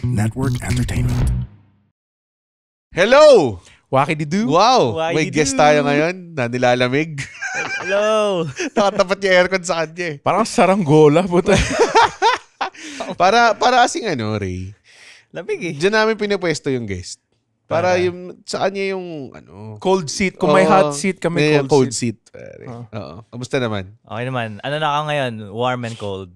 Network Entertainment. Hello! Wakididu. Wow! Wakididu. May guest tayo ngayon na nilalamig. Hello! Nakatapat yung aircon sa kanya eh. Parang saranggola. Puta. Para kasing Ray. Lamig eh. Diyan namin pinapwesto yung guest. Para Para? yung sa kanya yung Cold seat. Kung may hot seat, kami may cold seat. Pare. Oo. Kamusta naman? Okay naman. Ano na ako ngayon? Warm and cold.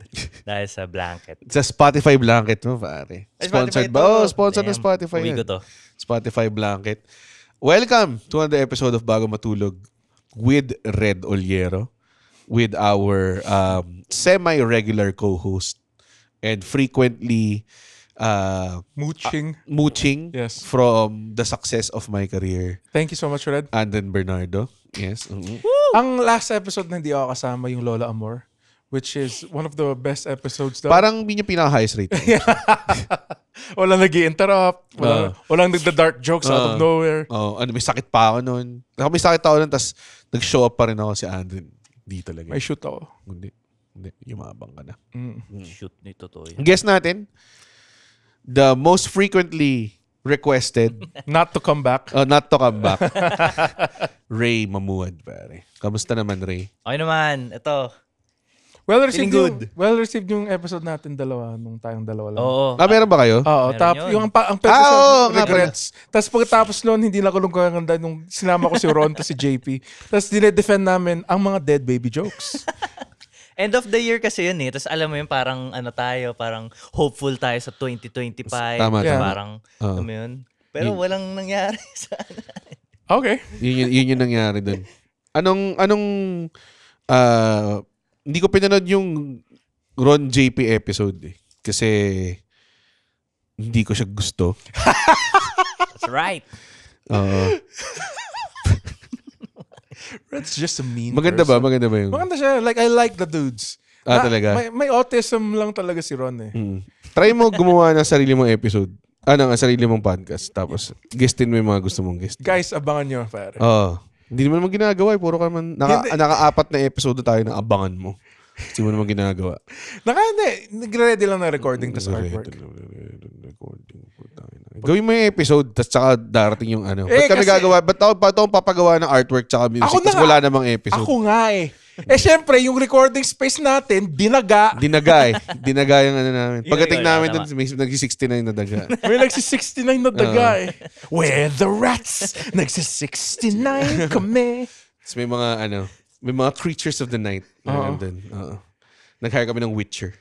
Dahil sa blanket. Sa Spotify blanket mo, pare. Ay, Sponsored Spotify ba? to. Oh, sponsored ng Damn. Spotify Uwi yan. ko to. Spotify blanket. Welcome to another episode of Bago Matulog with Red Oliero, with our semi-regular co-host and frequently mooching Yes. from the success of my career, Thank you so much, Red. Anden Bernardo. Yes. Ang last episode na hindi ako kasama, yung Lola Amor, which is one of the best episodes daw. Parang hindi niya pinaka-highest rate. Walang nag-i-interrupt. Walang nagda-dark jokes out of nowhere. May sakit pa ako noon. May sakit ako noon, tapos nag-show up pa rin ako si Anden. Hindi talaga. May shoot ako. Hindi. Yumabang ka na. Shoot nito to. Guess natin, the most frequently requested, Not to come back. not to come back, Ray Mamuad, pare. Kamusta naman, Ray? Okay naman. Ito. Well-received Feeling well-received yung episode natin dalawa, nung tayong dalawa lang. Oo. Meron ba kayo? Oo, Meron yun. yung ang oo, episode, nga regrets. Tapos pagkatapos noon, hindi na ko ganda nung sinama ko si Ron to si JP. Tapos dinedefend namin ang mga dead baby jokes. End of the year kasi yun eh. Tapos alam mo yun, parang parang hopeful tayo sa 2025. Tama, Yeah. Parang, alam mo yun. Pero walang nangyari sa Okay. Yun yung nangyari dun. Anong, hindi ko pinanood yung Ron JP episode eh. Kasi, hindi ko siya gusto. That's right. Red's just a mean Maganda ba? person. Maganda ba yung? Maganda siya. Like, I like the dudes. Talaga? May autism lang talaga si Ron eh. Try mo gumawa ng sarili mong episode. Ng sarili mong podcast. Tapos, guestin mo yung mga gusto mong guest. Guys, abangan nyo, pare. Hindi mo naman ginagawa eh. Puro ka man, naka-apat na episode tayo na abangan mo. Hindi mo naman ginagawa. Nagre-ready lang na recording tas artwork. Gawin mo yung episode, tapos tsaka darating yung ano. Eh, Ba't kami kasi- gagawa? Ba't ako papagawa ng artwork tsaka music, Ako na tapos nga. wala namang episode? Ako nga eh. Syempre, yung recording space natin, dinaga. Dinaga eh. Dinaga yung ano namin. Pagdating Yun, namin tama. dun, may nagsi-69 na daga. May nagsi-69 na daga eh. Where the rats, nagsi-69 kami. Tapos may mga creatures of the night na nandun. Nag-hire kami ng Witcher.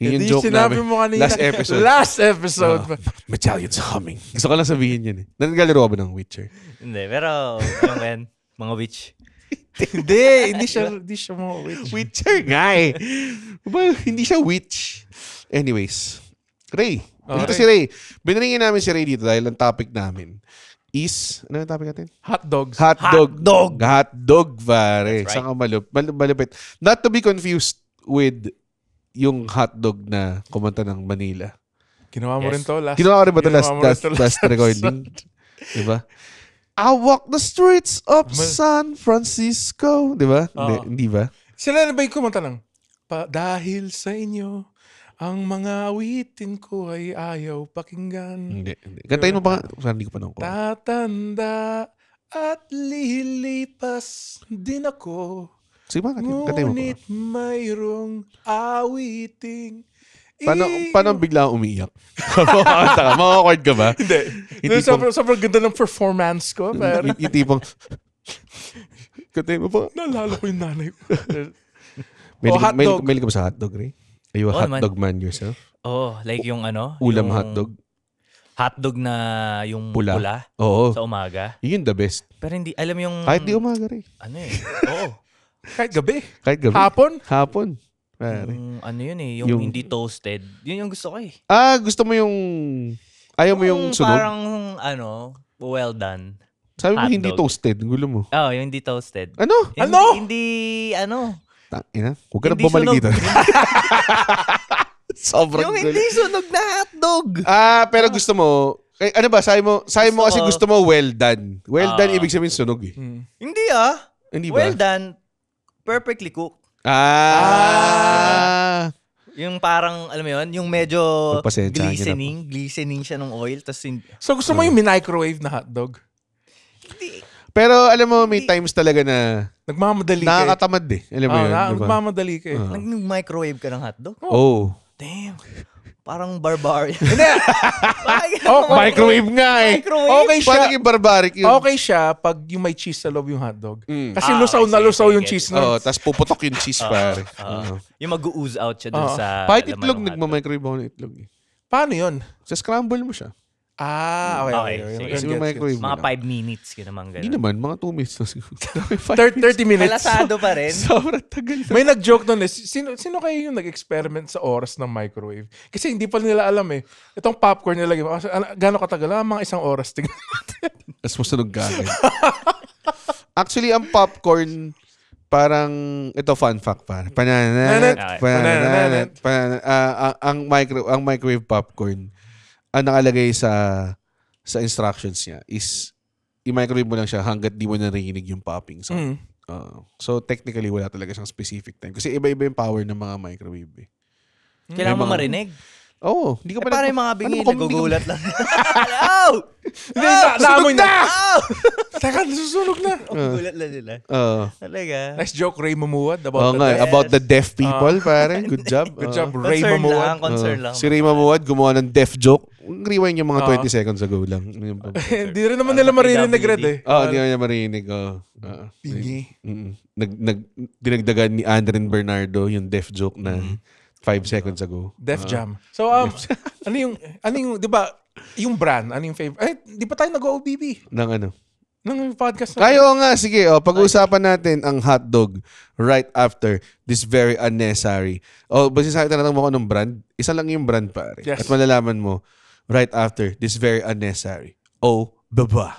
Yun yung Hindi joke sinabi namin. mo kanina. Last episode. Last episode. Medallion's humming. Gusto ko lang sabihin yun eh. Naglalaro ka ba ng Witcher? Hindi, pero, ano ba yan? Mga witch. Hindi siya mga witch. Witcher nga eh. Hindi siya witch. Anyways. Ray. Dito si Ray. Binaringin namin si Ray dito dahil ang topic namin is, ano yung topic natin? Hot dogs. Hotdog, pare. That's right. Saan ka malupit. Not to be confused with yung hotdog na kumanta ng Manila. Ginawa mo Yes. rin to last. Ginawa ko rin ba ito ginawa mo rin to last recording? Diba? I walk the streets of San Francisco. Diba? Hindi ba? Sila na ba yung kumanta lang? Dahil sa inyo, ang mga awitin ko ay ayaw pakinggan. Hindi. Kantayin mo pa nga. Saan hindi ko pa nakuha. Tatanda at lilipas din ako. Sige ba? Kantayin mo pa. Ngunit mayroong awiting. Paano bigla akong umiiyak? Makakord ka ba? Hindi. Hindi Sobrang ganda ng performance ko. Pero Yung tipong, kantayin mo pa. naalala ko yung nanay ko. Mahilig hotdog. ka ba sa hotdog, Ray? Are you a Oo naman. hotdog man yourself? Oh, like yung Ulam yung hotdog? Hotdog na yung Pula? pula Oo. sa umaga. Yun the best. Pero hindi, alam yung... Kahit di umaga, Ray. Ano eh. Oo. Kahit gabi. Kahit gabi. Hapon. Pare. Yung ano yun eh, yung hindi toasted. Yun yung gusto ko eh. Gusto mo yung... Ayaw mo yung sunog? Parang well done. Sabi mo hotdog. hindi toasted. Gulo mo. Oh, yung hindi toasted. Ano? Yung Hindi, Tangina. Huwag ka na Hindi bumalik sunog. dito. Sobrang yung gulo. hindi sunog na hotdog. Pero gusto mo... ano ba? Sabi mo kasi ko- gusto mo well done. Well done, ibig sabihin sunog eh. Hindi ah. Hindi ba? Well done. Perfectly cooked. Yung parang, alam mo yun, yung medyo Pagpasensyahan niyo na glistening siya ng oil. Tapos So gusto mo yung microwave na hotdog? Pero alam mo, may times talaga na Nagmamadali ka eh. nakakatamad eh. Alam mo yun, di ba? Nagmamadali ka eh. nag-microwave ka ng hotdog? Oh. Damn. Parang barbarian. Microwave nga eh. Microwave? Okay siya. Paano yung barbaric yun? Okay siya pag yung may cheese sa loob yung hotdog. Kasi Ah, lusaw okay, na lusaw sige, yung sige. cheese na. Oo, tapos puputok yung cheese, pare. Yung mag-ooze out siya dun sa Kahit laman itlog, ng hotdog. nagma-microwave ako ng itlog eh. Paano yun? Sa scramble mo siya. Okay. Okay, sige. Kasi may microwave mo Mga lang. 5 minutes ka naman Hindi ganun. naman, mga 2 minutes na siguro. 30 minutes. Kalasado pa rin. Sobrang tagal na. May nag-joke nun eh. Sino kayo yung nag-experiment sa oras ng microwave? Kasi hindi pa nila alam eh. Itong popcorn nilagay mo. Gano'ng katagal? Mga 1 oras. Tingnan. Tapos masunog ka agad. Actually, ang popcorn, parang, ito fun fact pa. Ang microwave popcorn, ang nakalagay sa instructions niya is i-microwave mo lang siya hanggat di mo narinig yung popping sound. So technically, wala talaga siyang specific time. Kasi iba-iba yung power ng mga microwave eh. Kailangan mo mga- marinig. Oo. Hindi ka pa Para yung mga bingi, Ano ba kung hindi ka- nagugulat lang. Oh! Hindi, naamoy na. Oh! Teka, nasusunog na. Nagugulat lang nila. Oo. Talaga. Nice joke, Ray Mamuad. Oo nga, Yes. about the deaf people, pare. Good job. Good job, Ray Concern Mamuad. lang, concern lang. Si Ray Mamuad, gumawa ng deaf joke. Rewind yung mga 20 seconds ago lang. Hindi rin naman nila maririnig, Red eh. Hindi ko niya marinig. Pingi. Dinagdagan ni Andren Bernardo yung deaf joke na 5 seconds ago. Def Jam. So, ano yung, 'di ba, yung brand, ano yung favorite? Ay, di pa tayo nag-OBB Ng ano? ng podcast na. Kayo nga, sige. Pag-uusapan natin ang hotdog right after this very unnecessary. Basta sa akin tinatanong mo ko ng brand. Isa lang yung brand, pare. Yes. At malalaman mo right after this very unnecessary. Baba.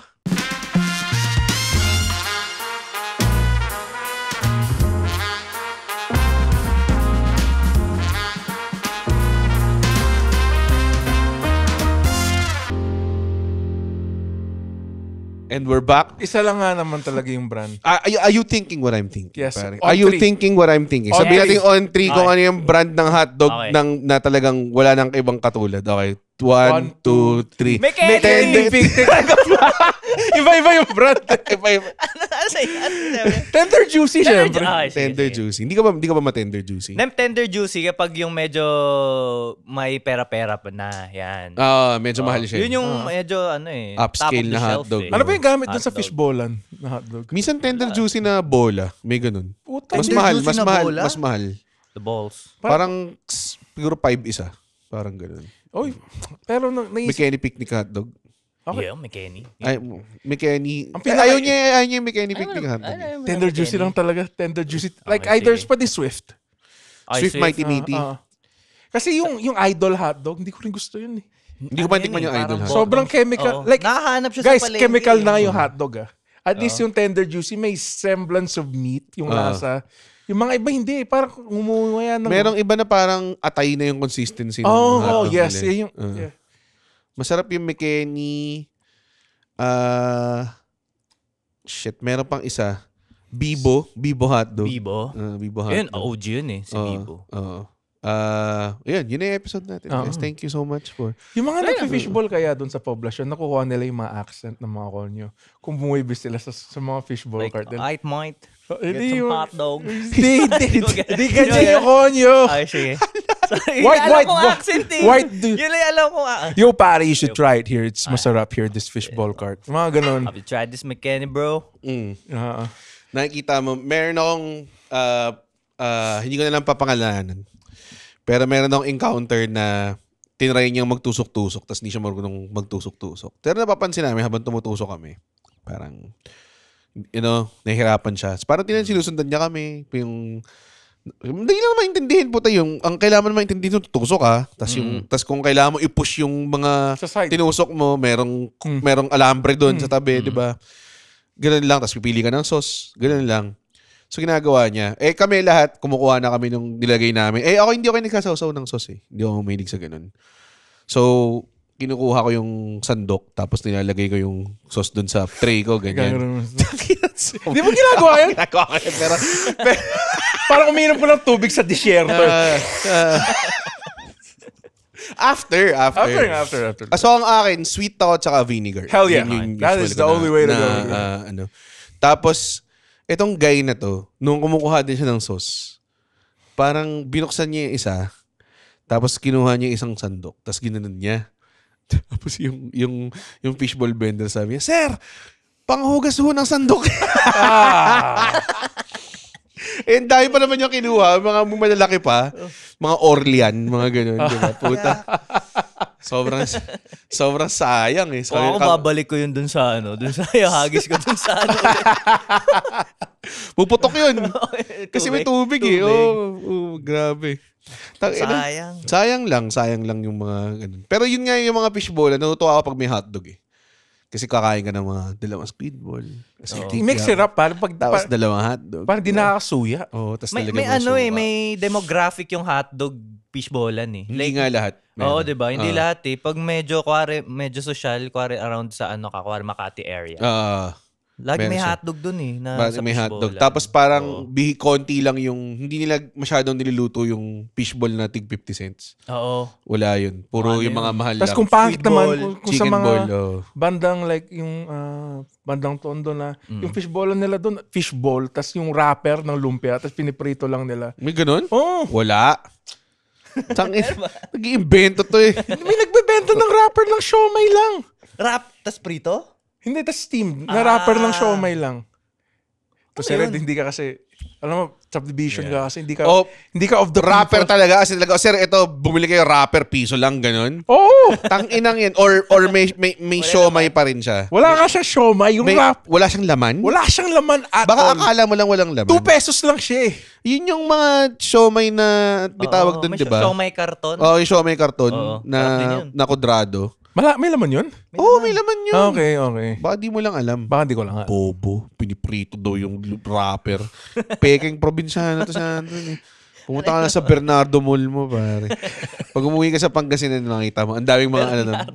And we're back. Isa lang nga naman talaga yung brand. Are you thinking what I'm thinking? Yes. Pare? On Are you three. thinking what I'm thinking? On Sabihin three. natin on 3 kung Okay. ano yung brand ng hotdog Okay. na talagang wala nang ibang katulad. Okay. 1, 2, 3. Mechanic! Iba-iba yung brand. Ano sa'yo? Ano sa'yo? Tender juicy, syempre. Ah, sige, Tender sige. juicy. Hindi ka ba ma-tender juicy? Tender juicy kapag yung medyo may pera-pera pa na. Yan. Medyo mahal siya. Yun yung medyo Upscale top of the na shelf, hotdog. Ano ba yung gamit dun sa Hotdog. fishballan na hotdog? Minsan tender juicy na bola. May ganun. Puta. Mas Tender mahal, juicy mas na mahal, bola? mas mahal. The balls. Parang siguro 5 isa. Parang ganun. Oy, pero naisip. McKenny picnic hotdog. Okay. Yeah, McKenny. Ay, McKenny. Ang pinaka- Ayaw niya yung McKenny picnic hotdog. Tender juicy lang talaga. Tender juicy. Like either sige. pwede Swift. Swift Mighty Meaty. Kasi yung idol hotdog, hindi ko rin gusto yun eh. Hindi ko pa tikman yung idol hotdog. Sobrang chemical. Oo. Like, Nahahanap siya guys, sa palengke. chemical na yung hotdog ah. At least yung tender juicy, may semblance of meat, yung lasa. Yung mga iba hindi eh. Parang umuwi ng... Merong iba na parang atay na yung consistency ng Oh, hotdog yes. nila. Yung, yeah. Masarap yung McKenny. Meron pang isa. Bibo hotdog. Bibo. Bibo Yun, hotdog. OG yun eh, si Bibo. Yun yung episode natin. Guys, thank you so much for... Yung mga nag-fishball kaya doon sa poblasyon, nakukuha nila yung mga accent ng mga konyo. Kung bumuibis sila sa mga fishball Like, cart. I might Hindi get some yung... hot dog. Hindi ganyan yung konyo. Ay, sige. Sorry, White, alam white, kong white. accent eh. White, Yun lang alam ko. Yo, pare, you should try it here. It's masarap here, this fishball cart. Mga ganun. Have you tried this McKenny, bro? Nakikita mo, meron akong... hindi ko na lang papangalanan. Pero meron akong encounter na tinry niyang magtusok-tusok tapos hindi siya marunong magtusok-tusok. Pero napapansin namin habang tumutusok kami, parang, nahihirapan siya. Parang sinusundan niya kami. Hindi lang maintindihin po tayo. Ang kailangan mo maintindihin, tutusok ka. Tapos kung kailangan mo i-push yung mga Sa side. tinusok mo, merong alambre doon sa tabi, di ba? Ganun lang. Tapos pipili ka ng sauce. Ganun lang. So, ginagawa niya. Kami lahat, kumukuha na kami nung nilagay namin. Hindi ako nagkasawsaw ng sauce eh. Hindi ako mahilig sa ganun. So, kinukuha ko yung sandok, tapos nilalagay ko yung sauce dun sa tray ko, ganyan. Hindi mo ginagawa yun? Ginagawa ko yun, pero Parang uminom ko ng tubig sa disyerto. After. After. So, ang akin, sweet ako tsaka vinegar. Hell yeah. Yun yung That usual is ko the only way to go. ano. Tapos, itong guy na to, nung kumukuha din siya ng sauce, parang binuksan niya yung isa, tapos kinuha niya yung isang sandok, tapos ginanon niya. Tapos yung fishball vendor sabi niya, "Sir, panghugas ho ng sandok." Eh, dahil pa naman yung kinuha, mga malalaki pa, mga Orlean, mga ganun, di ba? Puta. Sobrang sayang eh. So, ako babalik ko yun dun sa hagis ko dun sa Puputok yun. Kasi may tubig eh. Grabe. Sayang. Sayang lang yung mga ganun. Pero yun nga yung mga fishball, natutuwa ako pag may hotdog eh. Kasi kakain ka ng mga dalawang squidball. Mix it up, Tapos dalawang hotdog. parang di nakakasuya. Oo, tapos may demographic yung hotdog fishballan eh. Hindi nga lahat. Oo, 'di ba? Hindi lahat eh. Pag medyo social, around sa Makati area. Lagi may hotdog dun eh. Sa May hotdog. fishballan. Tapos parang konti lang yung, hindi nila masyadong niluluto yung fishball na tig 50 cents. Oo. Wala yun. Puro yung mga mahal Tapos lang. kung pangit naman, kung sa Chicken mga ball. bandang like yung bandang tondo na, yung fishball nila doon, fishball, tapos yung wrapper ng lumpia, tapos piniprito lang nila. May ganun? Oh, Wala. Nag-iimbento to eh. may nagbebenta ng wrapper ng siomay lang. Wrap, tas prito? Hindi, tas steamed. Na wrapper ng siomay lang. Tapos Ano yun? hindi ka kasi, alam mo, subdivision ka kasi, hindi ka of the Rapper people. talaga. Kasi talaga, sir, ito, bumili kayo rapper, piso lang, ganun. Oo! Tang-inang yan. Or may siomay pa rin siya. Wala nga siya siomay. Yung Wala siyang laman? wala siyang laman at Baka all. akala mo lang walang laman. 2 pesos lang siya eh. Yun yung mga siomay na bitawag doon, di ba? Siomay karton. Oo, yung siomay karton Oo, sarap din yun. na kudrado. May laman yun? Oo, may laman yun. Okay. Baka di mo lang alam. Baka di ko lang. Bobo, piniprito daw yung rapper. Peking probinsyano to sa Anton eh. Pumunta ka na sa Bernardo Mall mo, pare. Pag umuwi ka sa Pangasinan, makita mo, ang daming mga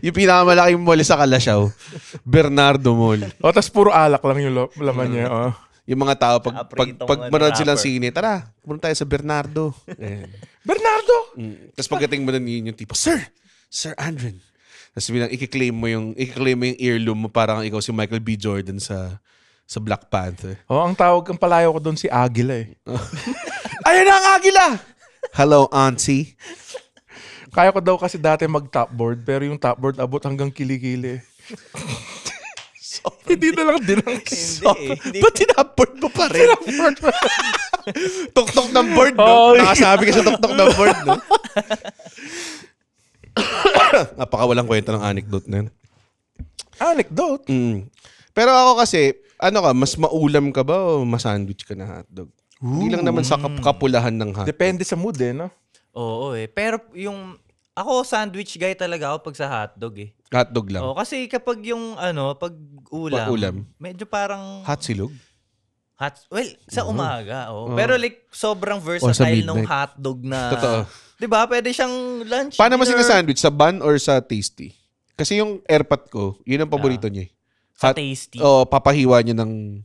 yung pinakamalaking mall sa Kalasyaw, Bernardo Mall. Tas puro alak lang yung laman niya. Oh. Yung mga tao, pag Apritong manood silang rapper. sine, tara, pumunta tayo sa Bernardo. Ayan. Bernardo! Tapos pagdating mo na yung tipo, Sir Andren. Tapos bilang i-claim mo yung earloom mo parang ikaw si Michael B. Jordan sa Black Panther. Ang palayo ko doon si Agila eh. Ayun na ang agila! Hello, auntie. Kaya ko daw kasi dati mag-topboard, pero yung topboard abot hanggang kilikili. Hindi na lang din ang Hindi. Ba't tinapboard mo pa rin? Tok-tok ng board, no? Oh, Nakasabi ka sa tok-tok ng board, no? Napakawalang kwento ng anecdote na yun. Anecdote? Pero ako kasi, mas maulam ka ba o masandwich ka na hotdog? Hindi lang naman sa kapulahan ng hotdog. Depende sa mood eh, no? Oo eh. Pero ako sandwich guy talaga ako pag sa hotdog eh. Hotdog lang. Oo, kasi kapag yung pag Pag ulam. medyo parang Hot silog? sa umaga. Pero like sobrang sa versatile nung midnight. hotdog na. Totoo. 'Di ba? Pwede siyang lunch. Paano mo dinner, sinasandwich? Sa bun or sa tasty? Kasi yung airpot ko, yun ang paborito niya. sa tasty. Papahiwa niya ng...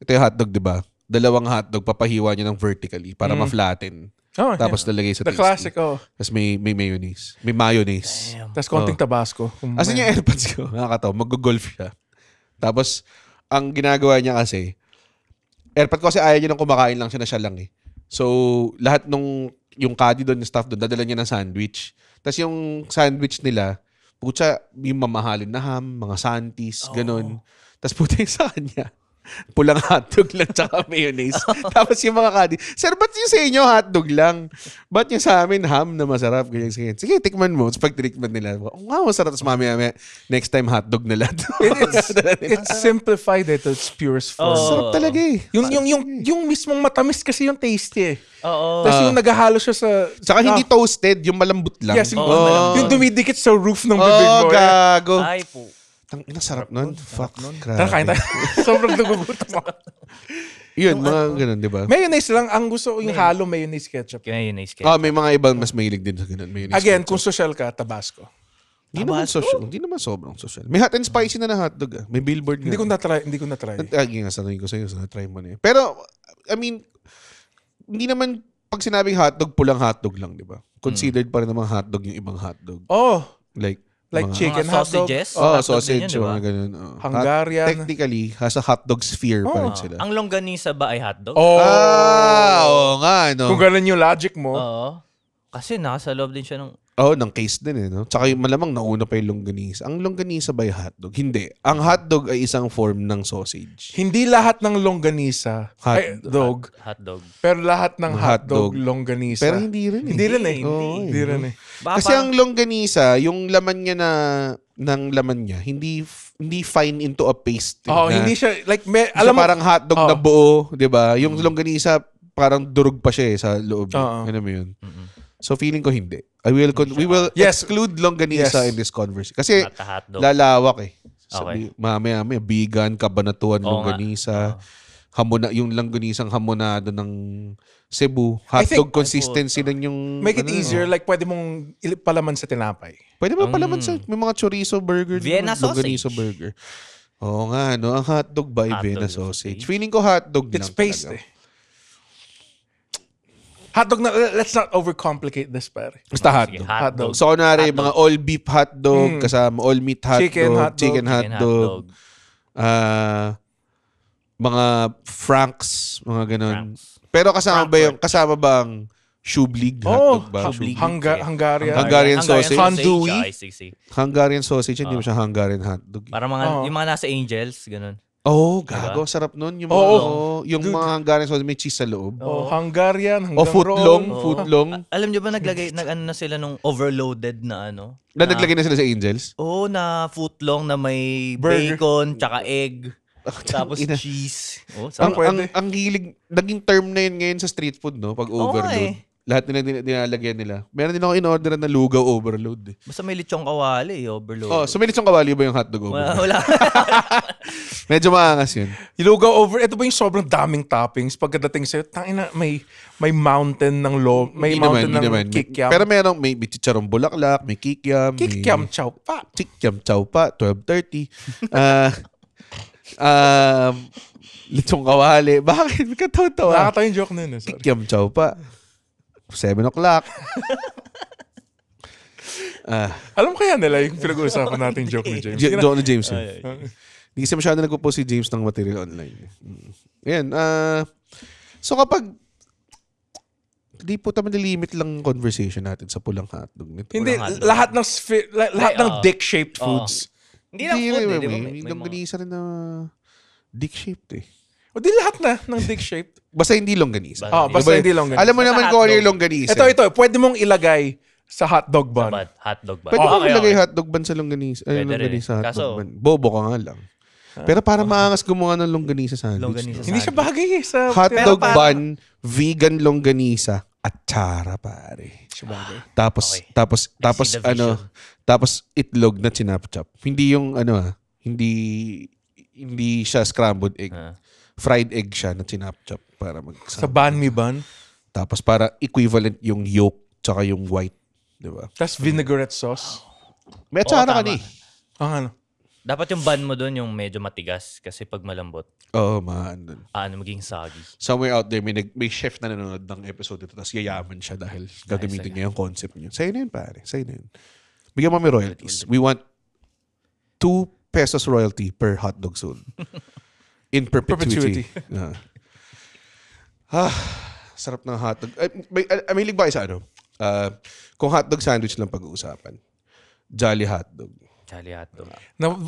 Ito yung hotdog, di ba? Dalawang hotdog, papahiwa niya ng vertically para ma-flatten. Oh, Tapos lalagay sa the tasty. classic, oh. Tapos may mayonnaise. May mayonnaise. Damn. Tapos konting Tabasco. Asan yung airpods ko? Nakakatawa. Mag-golf siya. Tapos, ang ginagawa niya kasi, airpod ko kasi ayaw niya nang kumakain lang siya na siya lang eh. So, lahat yung caddy doon, yung staff doon, dadala niya ng sandwich. Tapos yung sandwich nila, putya, yung mamahalin na ham, mga santis, ganun. Tapos puti sa kanya, pulang hotdog lang tsaka mayonnaise. Tapos yung mga caddy, Sir, ba't yung sa inyo hotdog lang? Ba't yung sa amin ham na masarap? Ganyan, sige, tikman mo. Tapos pag tinikman nila, masarap. Tapos mamaya, next time hotdog na lang. It's simplified at its purest form. Sarap talaga eh. Yung mismong matamis kasi yung tasty eh. Oo. Tapos yung naghahalo siya sa... Tsaka hindi toasted, yung malambot lang. Yes, malambot. yung dumidikit sa roof ng bibig mo. Gago. Ay po. Ina, sarap nun. Fuck. Tara, kain tayo. Sobrang nagugutom ako. Yun, mga ganun, di ba? Mayonnaise lang. Ang gusto ko yung halo mayonnaise ketchup. Kaya yun na May mga ibang mas mahilig din sa ganun. Mayonnaise Again, ketchup. kung social ka, Tabasco. Hindi naman sobrang social. May hot and spicy na hotdog. May billboard nga. Hindi ko na-try. Nga, sabihin ko sa'yo, try mo na yun. Pero, I mean, hindi naman pag sinabing hotdog, pulang hotdog lang, di ba? Considered pa rin namang hotdog yung ibang hotdog. Oh, Like like mga- chicken Mga hotdog. sausages. sausage, din yun, di ba? mga ganun. Hungarian. Technically, has a hotdog sphere pa rin sila. Ang longganisa ba ay hotdog? Oh. Oo nga, no? Kung ganun yung logic mo. Oo. Kasi nasa loob din siya ng... Ng case din no? Tsaka yung malamang nauna pa yung longganisa. Ang longganisa ba yung hotdog? Hindi. Ang hotdog ay isang form ng sausage. Hindi lahat ng longganisa ay dog. Hotdog. Pero lahat ng Hotdog. hotdog longganisa. Pero hindi rin. Hindi rin eh. Oo, Hindi rin eh. Baka Kasi ang longganisa, yung laman niya ng laman niya, hindi fine into a paste. Oh, na, hindi siya like alam mo, parang hotdog na Oh. buo, 'di ba? Yung longganisa parang durog pa siya sa loob. Oo. Ano mo 'yun? So feeling ko hindi. We will Yes. exclude longganisa Yes. in this conversation. Kasi Not a hotdog. lalawak eh. Okay. Mamaya vegan, kabanatuan, Oo nga. longganisa. Yung longganisang hamonado ng Cebu. I think- Hotdog consistency din yung... make it ano, easier like pwede mong palaman sa tinapay. Pwede mo palaman sa... May mga chorizo burger. Vienna din, longganisa sausage. burger. Oo nga, no? Ang hotdog ba ay Hotdog Vienna sausage. sausage? Feeling ko hotdog It's lang paste talaga. eh. Hotdog na, let's not overcomplicate this, pare. Basta Sige, hotdog. Hotdog. So, kunwari, Hotdog. mga all beef hotdog, kasama all meat hotdog, Chicken hotdog. chicken hotdog, mga franks, mga ganun. Franks. Pero kasama ba ang shublig? Oh, Hotdog ba? shublig. Hungarian. Hungarian sausage. Handui. Ay, sige. Hungarian sausage, hindi mo siya Hungarian hotdog. Para yung mga nasa Angels, ganun. Oh, gago. Sarap nun. Yung mga, yung mga Hungarian sausage, may cheese sa loob. Oh, Hungarian. O footlong. roll. Footlong. Alam nyo ba nag-ano na sila nung overloaded na ano? Na naglagay na sila sa Angels? Oo, na footlong na may Burger. bacon, tsaka egg, tapos ina. cheese. Oh, Ang, pwede. ang hilig, naging term na yun ngayon sa street food, no? Pag overload. eh. Lahat nila nilalagyan nila. Meron din ako in-order na lugaw overload. Basta may lechong kawali, overload. Oh, so may lechong kawali ba yung hotdog overload? Wala. Medyo maangas yun. Ilugaw over. Ito ba yung sobrang daming toppings? Pagkadating sa'yo, tangina, may mountain ng may Hindi mountain naman, ng kikiam. Pero may chicharong bulaklak, may kikiam. Kikiam chow pa. Kikiam chow pa, 12:30. Lechong kawali. Bakit? Katawa-tawa. Nakakatawa yung joke na yun. Sorry. Kikiam chow pa. 7 o'clock. Alam kaya nila yung pinag-uusapan natin joke ni James? John James. Hindi kasi masyado nagpo-post si James ng material online. Ayan. So kapag di po tayo limit lang conversation natin sa pulang hotdog nito. Hindi, hotdog. lahat ng lahat ng dick-shaped foods. Hindi lang food, eh, di ba? May longganisa rin na dick-shaped eh. O di lahat na ng dick-shaped. Basta hindi longganisa. Basta hindi longganisa. Alam mo Basta naman kung ano hotdog. yung longganisa. Ito, pwede mong ilagay sa hotdog bun. Hotdog ba? Pwede mo Okay, ilagay okay. hotdog ban sa longganisa. Ay, Pwede rin. longganisa hotdog Kaso- ban. Bobo ka nga lang. Pero para maangas gumawa ng longganisa sandwich. Longganisa no? Hindi siya bagay eh sa... Hotdog Pero bun, vegan longganisa, at chara pare. Tapos Okay. tapos the vision. tapos itlog na chinap-chop. Hindi yung hindi siya scrambled egg. Fried egg siya na chinap-chop para Sa banh mi bun. Tapos para equivalent yung yolk tsaka yung white, 'di ba? Tapos vinaigrette sauce. May atsara ka tama. ni. Ang ano? Dapat yung bun mo doon yung medyo matigas kasi pag malambot, Oo, man. maging soggy. Somewhere out there, may chef na nanonood ng episode ito tapos yayaman siya dahil gagamitin niya yung concept niya. Sa'yo na yun, pare. Sa'yo na yun. Bigyan mo may royalties. We want 2 pesos royalty per hotdog soon. In perpetuity. Sarap ng hotdog. May ba kayo sa ano? Kung hotdog sandwich lang pag-uusapan. Jolly hotdog. Jolly hotdog.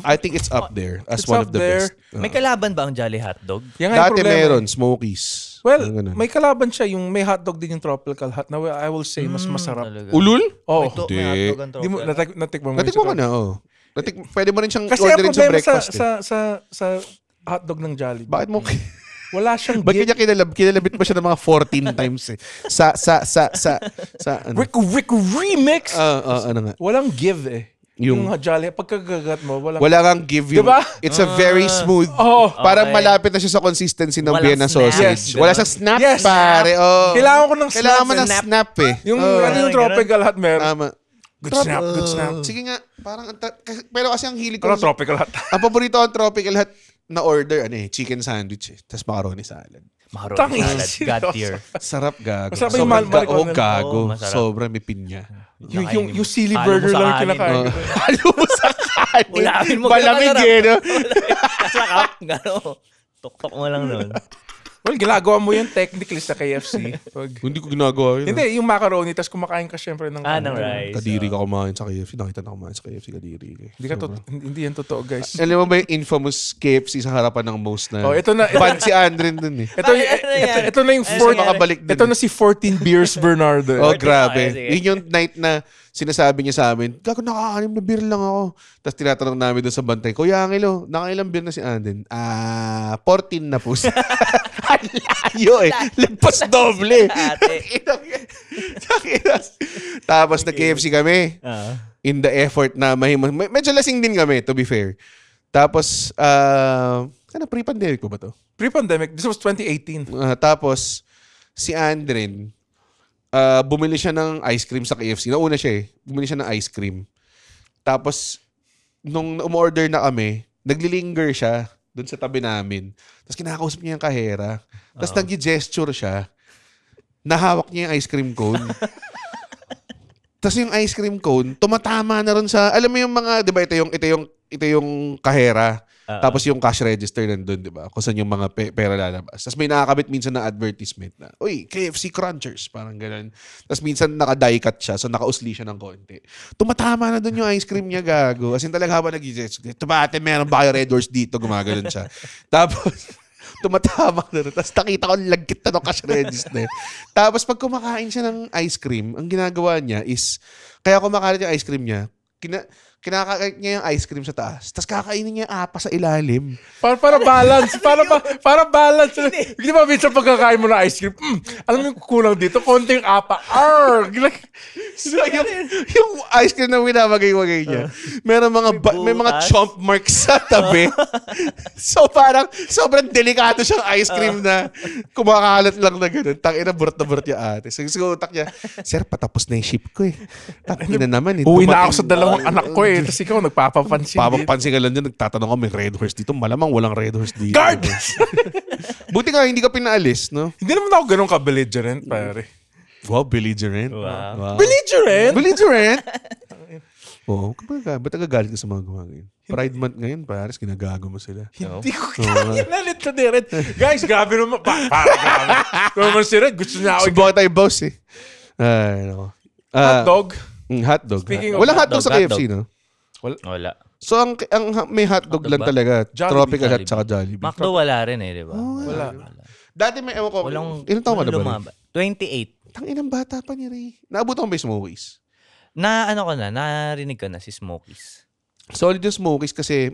I think it's up there as It's one up of the there. best. May kalaban ba ang Jolly hotdog? Yan nga yung Dati problema. meron, Smokies. Well, Yung ganun. may kalaban siya. Yung may hotdog din yung tropical hot na I will say mas masarap. Talaga. Ulul? Oh, May hotdog ang di mo, tropical. natikman mo Natikmo ka yung na, oh. Pwede mo rin siyang Kasi ang orderin sa problema breakfast. sa hotdog ng Jollibee. Bakit mo... Wala siyang Ba't give. kanya kinalabit mo siya ng mga 14 times eh? Ano? Rick Remix! Ano nga? Walang give eh. Yung- Yung Jollibee, pagkagagat mo, walang... Wala kang give yung... Diba? It's a very smooth. Oh, Parang okay. malapit na siya sa consistency ng Walang Vienna snap. sausage. Yes. Wala siyang snap, Yes. pare. Oh. Kailangan ko ng Kailangan snap mo ng eh. snap eh. Yung, Oh. ano yung tropical hot meron? Tama. Good snap, good snap. Sige nga, parang... Pero kasi ang hilig ko... Ano tropical hot? Ang paborito ko ang tropical hot na order, chicken sandwich eh. Tapos macaroni salad. Macaroni salad. God tier. Sarap gago. Masarap yung marijuana. gago. masarap. Sobrra may pinya. Yung silly Halo mo burger sa lang kanin. kinakain. Halo mo sa kanin. Ulamin mo. Malamig no? Kasakap. Gano'n. Tok-tok mo lang nun. Well, ginagawa mo yan technically sa KFC. Hindi ko ginagawa yun. Hindi, yung macaroni, tapos kumakain ka syempre ng... ng rice. Kadiri ka kumain sa KFC. Nakita na kumain sa KFC, kadiri. Hindi yan totoo, guys. Alam mo ba yung infamous KFC sa harapan ng most na? Oh, ito na. Ban si Andren dun eh. Ito na yung makabalik din. Ito na si 14 Beers Bernardo. Oh, grabe. Okay, sige. Yun yung night na sinasabi niya sa amin, gago, nakakanim na beer lang ako. Tapos tinatanong namin doon sa bantay, Kuya Angelo, nakailang beer na si Anden? 14 na po. Layo eh. Lampas doble. Tapos nag-KFC kami. In the effort na medyo lasing din kami, to be fair. Tapos, pre-pandemic po ba to? Pre-pandemic. This was 2018. Tapos, si Andren, bumili siya ng ice cream sa KFC. Nauna siya eh. Bumili siya ng ice cream. Tapos, nung umorder na kami, naglilinger siya doon sa tabi namin. Tapos kinakausap niya yung kahera. Tapos nag-gesture siya. Nahawak niya yung ice cream cone. Tapos yung ice cream cone, tumatama na ron sa, alam mo yung mga, di ba, ito yung kahera. Tapos yung cash register nandun, di ba? Kung saan yung mga pera lalabas. Tapos may nakakabit minsan na advertisement na, uy, KFC Crunchers, parang ganun. Tapos minsan naka-die cut siya, so naka-usli siya ng konti. Tumatama na dun yung ice cream niya, gago. As in talaga habang nag-i-gesture, tumate, meron ba kayo Red Horse dito? Gumaganon siya. Tapos, tumatama na rin. Tapos nakita ko lagkit na ng cash register. Tapos pag kumakain siya ng ice cream, ang ginagawa niya is, kaya kumakain yung ice cream niya, kinakain niya yung ice cream sa taas. Tapos kakainin niya yung apa sa ilalim. Para balance. Para balance. Hindi ba minsan pagkakain mo ng ice cream, alam mo yung kulang dito, konting apa. So yung ice cream na winamagay-wagay niya, may mga chomp marks sa tabi. So parang sobrang delikado siyang ice cream na kumakalat lang na gano'n. Tangina, burot na burot yung ate. So yung utak niya, Sir, patapos na yung ship ko eh. Tangina naman eh. Uwi na ako sa dalawang anak ko eh. Tapos ikaw, nagpapapansin. Papapansin ka lang dyan, nagtatanong ko, may Red Horse dito. Malamang walang Red Horse dito. Guard! Buti nga, hindi ka pinaalis, no? Hindi naman ako ganun ka-belligerent, pare. Wow, belligerent. Wow. Belligerent? Belligerent? Oo. Ba't nagagalit ka sa mga gumagawin? Pride Month ngayon, pares, ginagago mo sila. Hindi ko kaya nalit na direct. Guys, grabe naman. Grabe. Naman si Red, gusto niya ako. Subukan tayo, boss eh. Ay, nako. Hotdog? Hotdog. Speaking of Walang hotdog sa KFC, no? Wala. So, ang may hotdog lang talaga. Jollibee. Tropical Hot tsaka Jollibee. McDo wala rin eh, di ba? Wala. Dati may ewan ko. Ilang taon ka na ba? 28. Tanginang bata pa ni Ray. Naabutan ko ba yung Smokies? Narinig ko na si Smokies. Solid yung Smokies kasi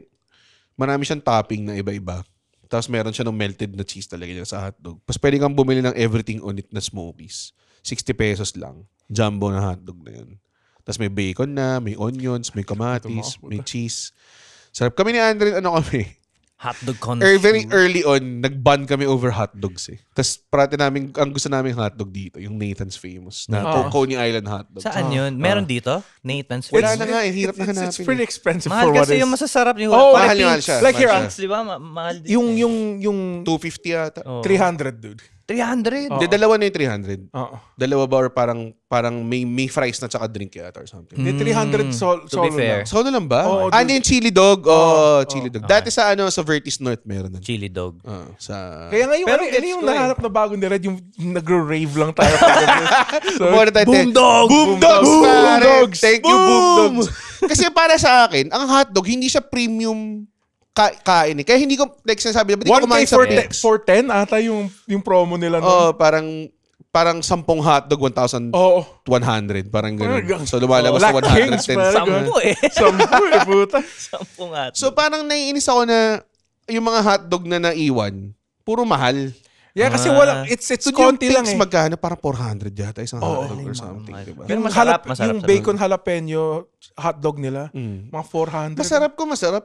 marami siyang topping na iba-iba. Tapos meron siya ng melted na cheese talaga niya sa hotdog. Tapos pwede kang bumili ng everything on it na Smokies. 60 pesos lang. Jumbo na hotdog na yun. Tapos may bacon na, may onions, may kamatis, may cheese. Sarap. Kami ni Andren, Hotdog connoisseur. very early on, nag-bond kami over hotdogs eh. Tapos parati namin, ang gusto namin hotdog dito, yung Nathan's Famous, na Coney Island hotdog. Saan yun? Meron dito? Nathan's Wala Famous? na nga, hirap na hanapin. It's pretty expensive Mahal for what kasi is. yung masasarap yung mahal siya. Like here, Mahal di ba? Mahal din. yung 250 yata. 300, dude. 300? Hindi, dalawa na yung 300. Oo. Dalawa ba or parang may fries na tsaka drink yata or something. Hindi, 300 To be fair. lang. Solo lang ba? Oo, Yung chili dog. Chili dog. Dati sa sa Vertis North meron nun. Chili dog. Sa... Kaya ngayon, Pero ano gets yung ko eh. nahanap na bago ni Red, yung nagro-rave lang tayo. Boom Dogs! Boom Dogs! Boom Dogs! Thank you, Boom Dogs! Kasi para sa akin, ang hotdog, hindi siya premium kain eh. Kaya hindi ko, like sinasabi, hindi ko kumain sa 410 ata yung promo nila. Parang 10 hotdog, 1,100. Parang gano'n. So, lumalabas sa 110. 10 eh. 10 eh, puta. 10 nga. So, parang naiinis ako na yung mga hotdog na naiwan, puro mahal. Yeah, kasi wala, it's konti lang eh. Magkano? Parang 400 yata isang hotdog or something. Diba? Pero masarap Yung bacon jalapeno hotdog nila, mga 400. Masarap,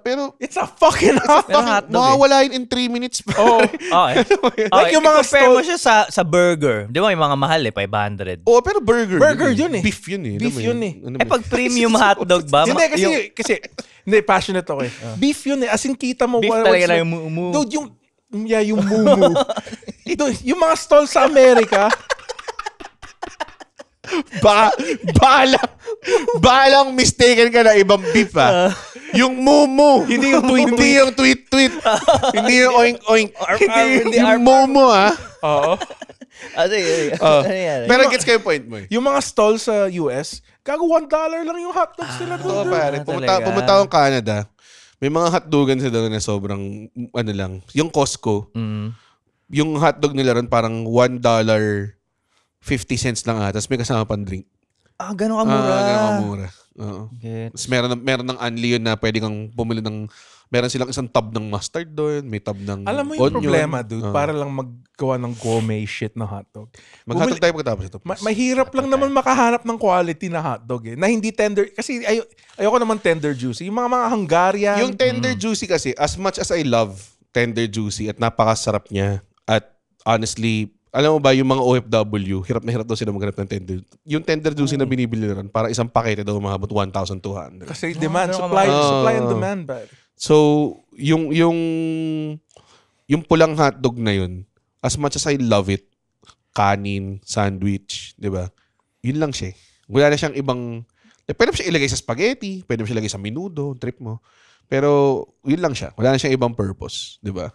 pero It's a fucking hotdog. mawawala yun in 3 minutes. Like yung mga compare mo siya sa burger. Di ba yung mga mahal eh, 500. Oo, pero burger yun eh. Beef yun eh. Beef yun eh. Pag premium hotdog ba? Hindi, kasi, hindi, passionate ako eh. Beef yun eh. As in, kita mo. Beef talaga na yung Dude, yung mumu. Ito, yung mga stall sa Amerika, balang mistaken ka na ibang beef yung mumu. Hindi yung tweet. Hindi yung tweet. Hindi yung oink. Hindi yung mumu oo. Pero gets kayo point mo. Yung mga stall sa US, gago $1 lang yung hotdogs nila doon. Pare. Pumunta akong Canada. May mga hotdogan sila doon na sobrang, lang. Yung Costco, yung hotdog nila ron parang $1.50 lang Tapos may kasama pang drink. Ganun kamura. Oo. Tapos meron ng unli yun na pwede kang bumili ng, meron silang isang tub ng mustard doon, may tub ng alam mo yung onion. problema, dude, para lang maggawa ng gourmet shit na hotdog. Mag-hotdog tayo pagkatapos ito. Mahirap lang naman makahanap ng quality na hotdog na hindi tender. Kasi ayoko naman tender juicy. Yung mga Hungarian. Yung tender juicy kasi, as much as I love tender juicy at napakasarap niya, at honestly, alam mo ba, yung mga OFW, hirap na hirap daw sila maghanap ng tender. Yung tender juicy na binibili rin, para isang pakete daw mahabot 1,200. Kasi demand, supply and demand. So, yung pulang hotdog na yun, as much as I love it, kanin, sandwich, di ba? Yun lang siya. Wala na siyang ibang, pwede mo siya ilagay sa spaghetti, pwede mo siya ilagay sa menudo, trip mo. Pero, yun lang siya. Wala na siyang ibang purpose, di ba?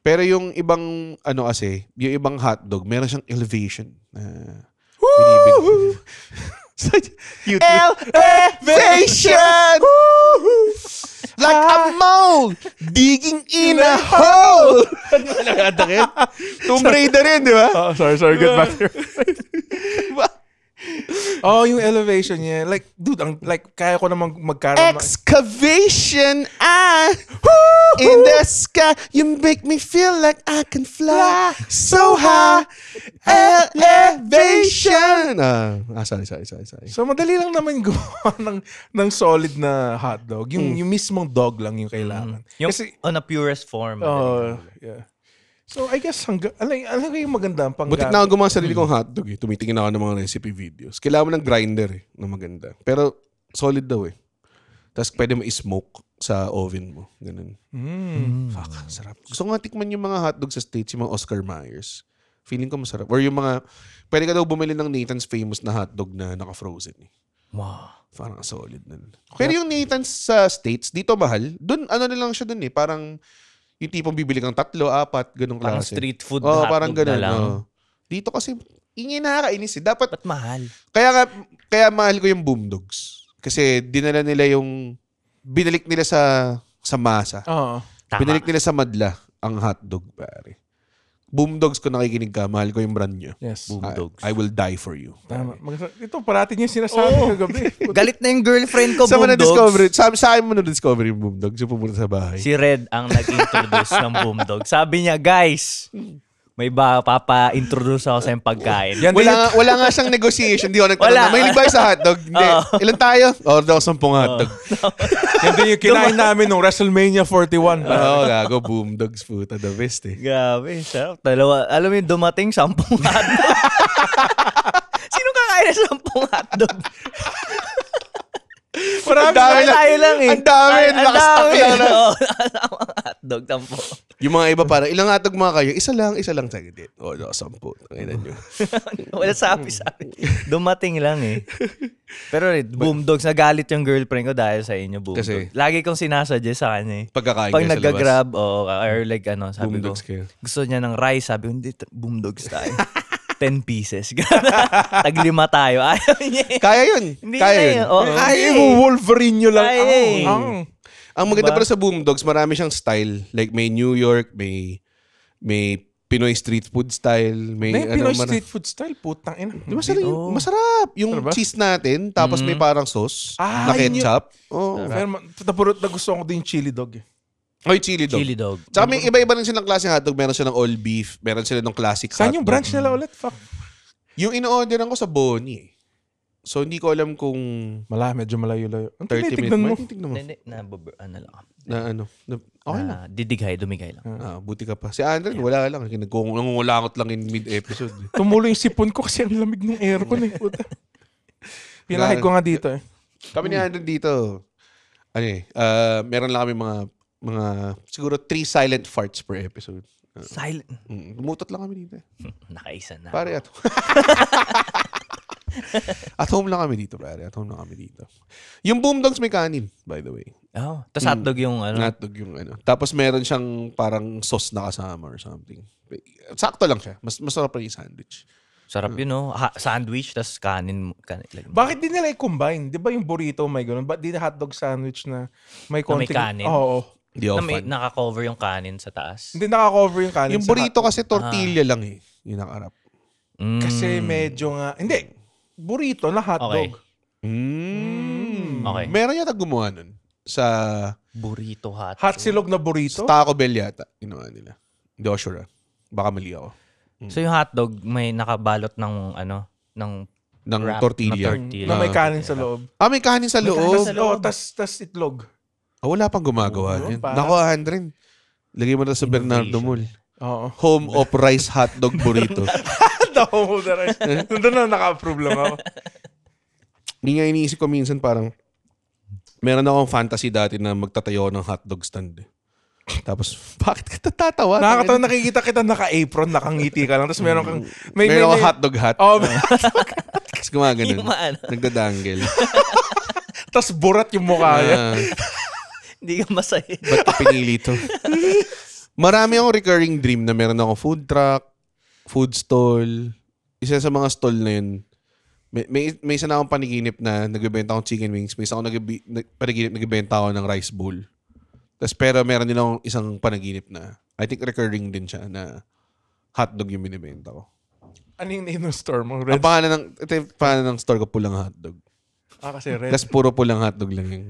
Pero yung ibang, yung ibang hotdog, meron siyang elevation. Elevation! Like a mole digging in a hole! Tomb Raider rin, di ba? Sorry, get back here. Yung elevation niya. Like, dude, kaya ko namang magkaroon. Excavation, in the sky, you make me feel like I can fly so high. Elevation. Sorry. So, madali lang naman gumawa ng solid na hotdog. Yung mismong dog lang yung kailangan. Yung Kasi, on a purest form. yeah. So, I guess, alam ko yung maganda ang Butik na ako gumawa sarili kong hotdog Tumitingin ako ng mga recipe videos. Kailangan mo ng grinder na maganda. Pero, solid daw Tapos, pwede mo i-smoke sa oven mo. Ganun. Fuck, sarap. Gusto ko nga tikman yung mga hotdog sa States, yung mga Oscar Myers. Feeling ko masarap. Or yung mga, pwede ka daw bumili ng Nathan's famous na hotdog na naka-frozen. Wow. Parang solid nun. Pero yung Nathan's sa States, dito mahal. Doon, na lang siya dun parang, yung tipong bibili kang 3, 4, ganung klase. Parang street food parang ganun, na lang. Dito kasi, nakakainis Dapat, ba't mahal? Kaya mahal ko yung Boomdogs. Kasi dinala nila binalik nila sa masa. Oo. Binalik nila sa madla ang hotdog, pare. Boomdogs, kung nakikinig ka, mahal ko yung brand nyo. Yes. Boomdogs. I will die for you. Tama. Ito, parati niya sinasabi kagabi. Galit na yung girlfriend ko, Sa Boomdogs. sa akin mo na-discover yung Boomdogs, yung pumunta sa bahay. Si Red ang nag-introduce ng Boomdog. Sabi niya, guys, may papa-introduce ako sa yung pagkain. Wala nga siyang negotiation. Di ako nagtanong. May ligbay sa hotdog. Hindi. Ilan tayo? Order ako 10 hotdog. Yan din yung kinain namin nung WrestleMania 41. Gago. Boomdogs, puta. The best Grabe, sarap. Alam mo yung dumating 10 hotdog. Sino kakain ng 10 hotdog? Marami tayo lang eh. Ang dami. Nakastock lang. Hotdog, 10. Yung mga iba parang, ilang hotdog mga kayo? Isa lang. Saglit. 10. Kailan nyo. Wala sabi. Dumating lang Pero Boomdogs, nagalit yung girlfriend ko dahil sa inyo, Boomdogs. Kasi, lagi kong sinasuggest sa kanya pagkakain pag kayo sa labas. nag-grab, or like sabi Boomdogs ko, kayo. gusto niya ng rice, sabi ko, hindi, Boomdogs tayo. 10 pieces. Tag-5 tayo. Ayaw niya Kaya yun. Kaya yun. Kaya mo Wolverine nyo lang. Ang maganda pala sa Boomdogs, marami siyang style. Like may New York, may Pinoy street food style. May Pinoy street food style, putang ina. Di ba masarap? Yung cheese natin, tapos may parang sauce na ketchup. Pero gusto ko din chili dog Chili dog. Chili dog. Tsaka may iba-iba rin silang klaseng hotdog. Meron silang all beef. Meron sila ng classic hotdog. Saan yung branch nila ulit? Fuck. Yung ino-orderan ko sa Bonnie. So, hindi ko alam kung... Medyo malayo-layo. 30 minutes. Tignan mo. Hindi, Okay na. Didighay, dumigay lang. Buti ka pa. Si Andren, wala lang. Nangungulangot lang in mid-episode. Tumulo yung sipon ko kasi ang lamig ng aircon Puta. Pinahid ko nga dito Kami ni Andren dito. Meron lang kami mga siguro 3 silent farts per episode. Silent. Gumutot lang kami dito. Nakaisa na. Pare, at home lang kami dito, pare. At home lang kami dito. Yung Boomdogs may kanin, by the way. Oh, tapos hotdog yung ano. Hotdog yung ano. Tapos meron siyang parang sauce na kasama or something. Sakto lang siya. Masarap pa yung sandwich. Sarap yun, no? Sandwich, tapos kanin. Bakit di nila i-combine? Di ba yung burrito may ganun? Ba't di na hotdog sandwich na may konting... kanin? Oo. Hindi ako fan. Naka-cover yung kanin sa taas. Hindi naka-cover yung kanin Yung sa burrito hotdog. kasi tortilla lang eh. Yung nakarap. Kasi medyo nga... Hindi. Burrito na hotdog. Okay. Meron yata gumawa nun sa Burrito hotdog. Hot silog na burrito? Taco Bell yata. Ginawa nila. Hindi ako sure. Baka mali ako. So yung hotdog may nakabalot ng Ng wrap tortilla. Na may kanin sa loob. May kanin sa loob. Oo, tas itlog. Wala pang gumagawa Oo, yun. para- Nako, Andren. Lagay mo na sa Bernardo Mall. Oo. Home of rice hotdog burrito. No, nandun na naka-approve lang ako. Hindi nga iniisip ko minsan parang meron akong fantasy dati na magtatayo ng hotdog stand. Tapos, bakit ka tatatawa? Nakakatawa, nakikita kita naka-apron, nakangiti ka lang. Tapos meron kang... Meron akong hotdog hat. Oh, Tapos gumaganon. Yung maano. Nagdadangle. tapos burat yung mukha niya. Hindi ka masaya. Ba't ka pinili to? Marami akong recurring dream na meron akong food truck, food stall. Isa sa mga stall na yun, may isa na akong paniginip na nagbebenta akong chicken wings. May isa akong paniginip nagbebenta ako ng rice bowl. Tapos pero meron din akong isang panaginip na I think recurring din siya na hotdog yung binibenta ko. Ano yung name ng store mo? Ang pangalan ng store ko pulang hotdog. Kasi red. Tapos puro pulang hotdog lang yung...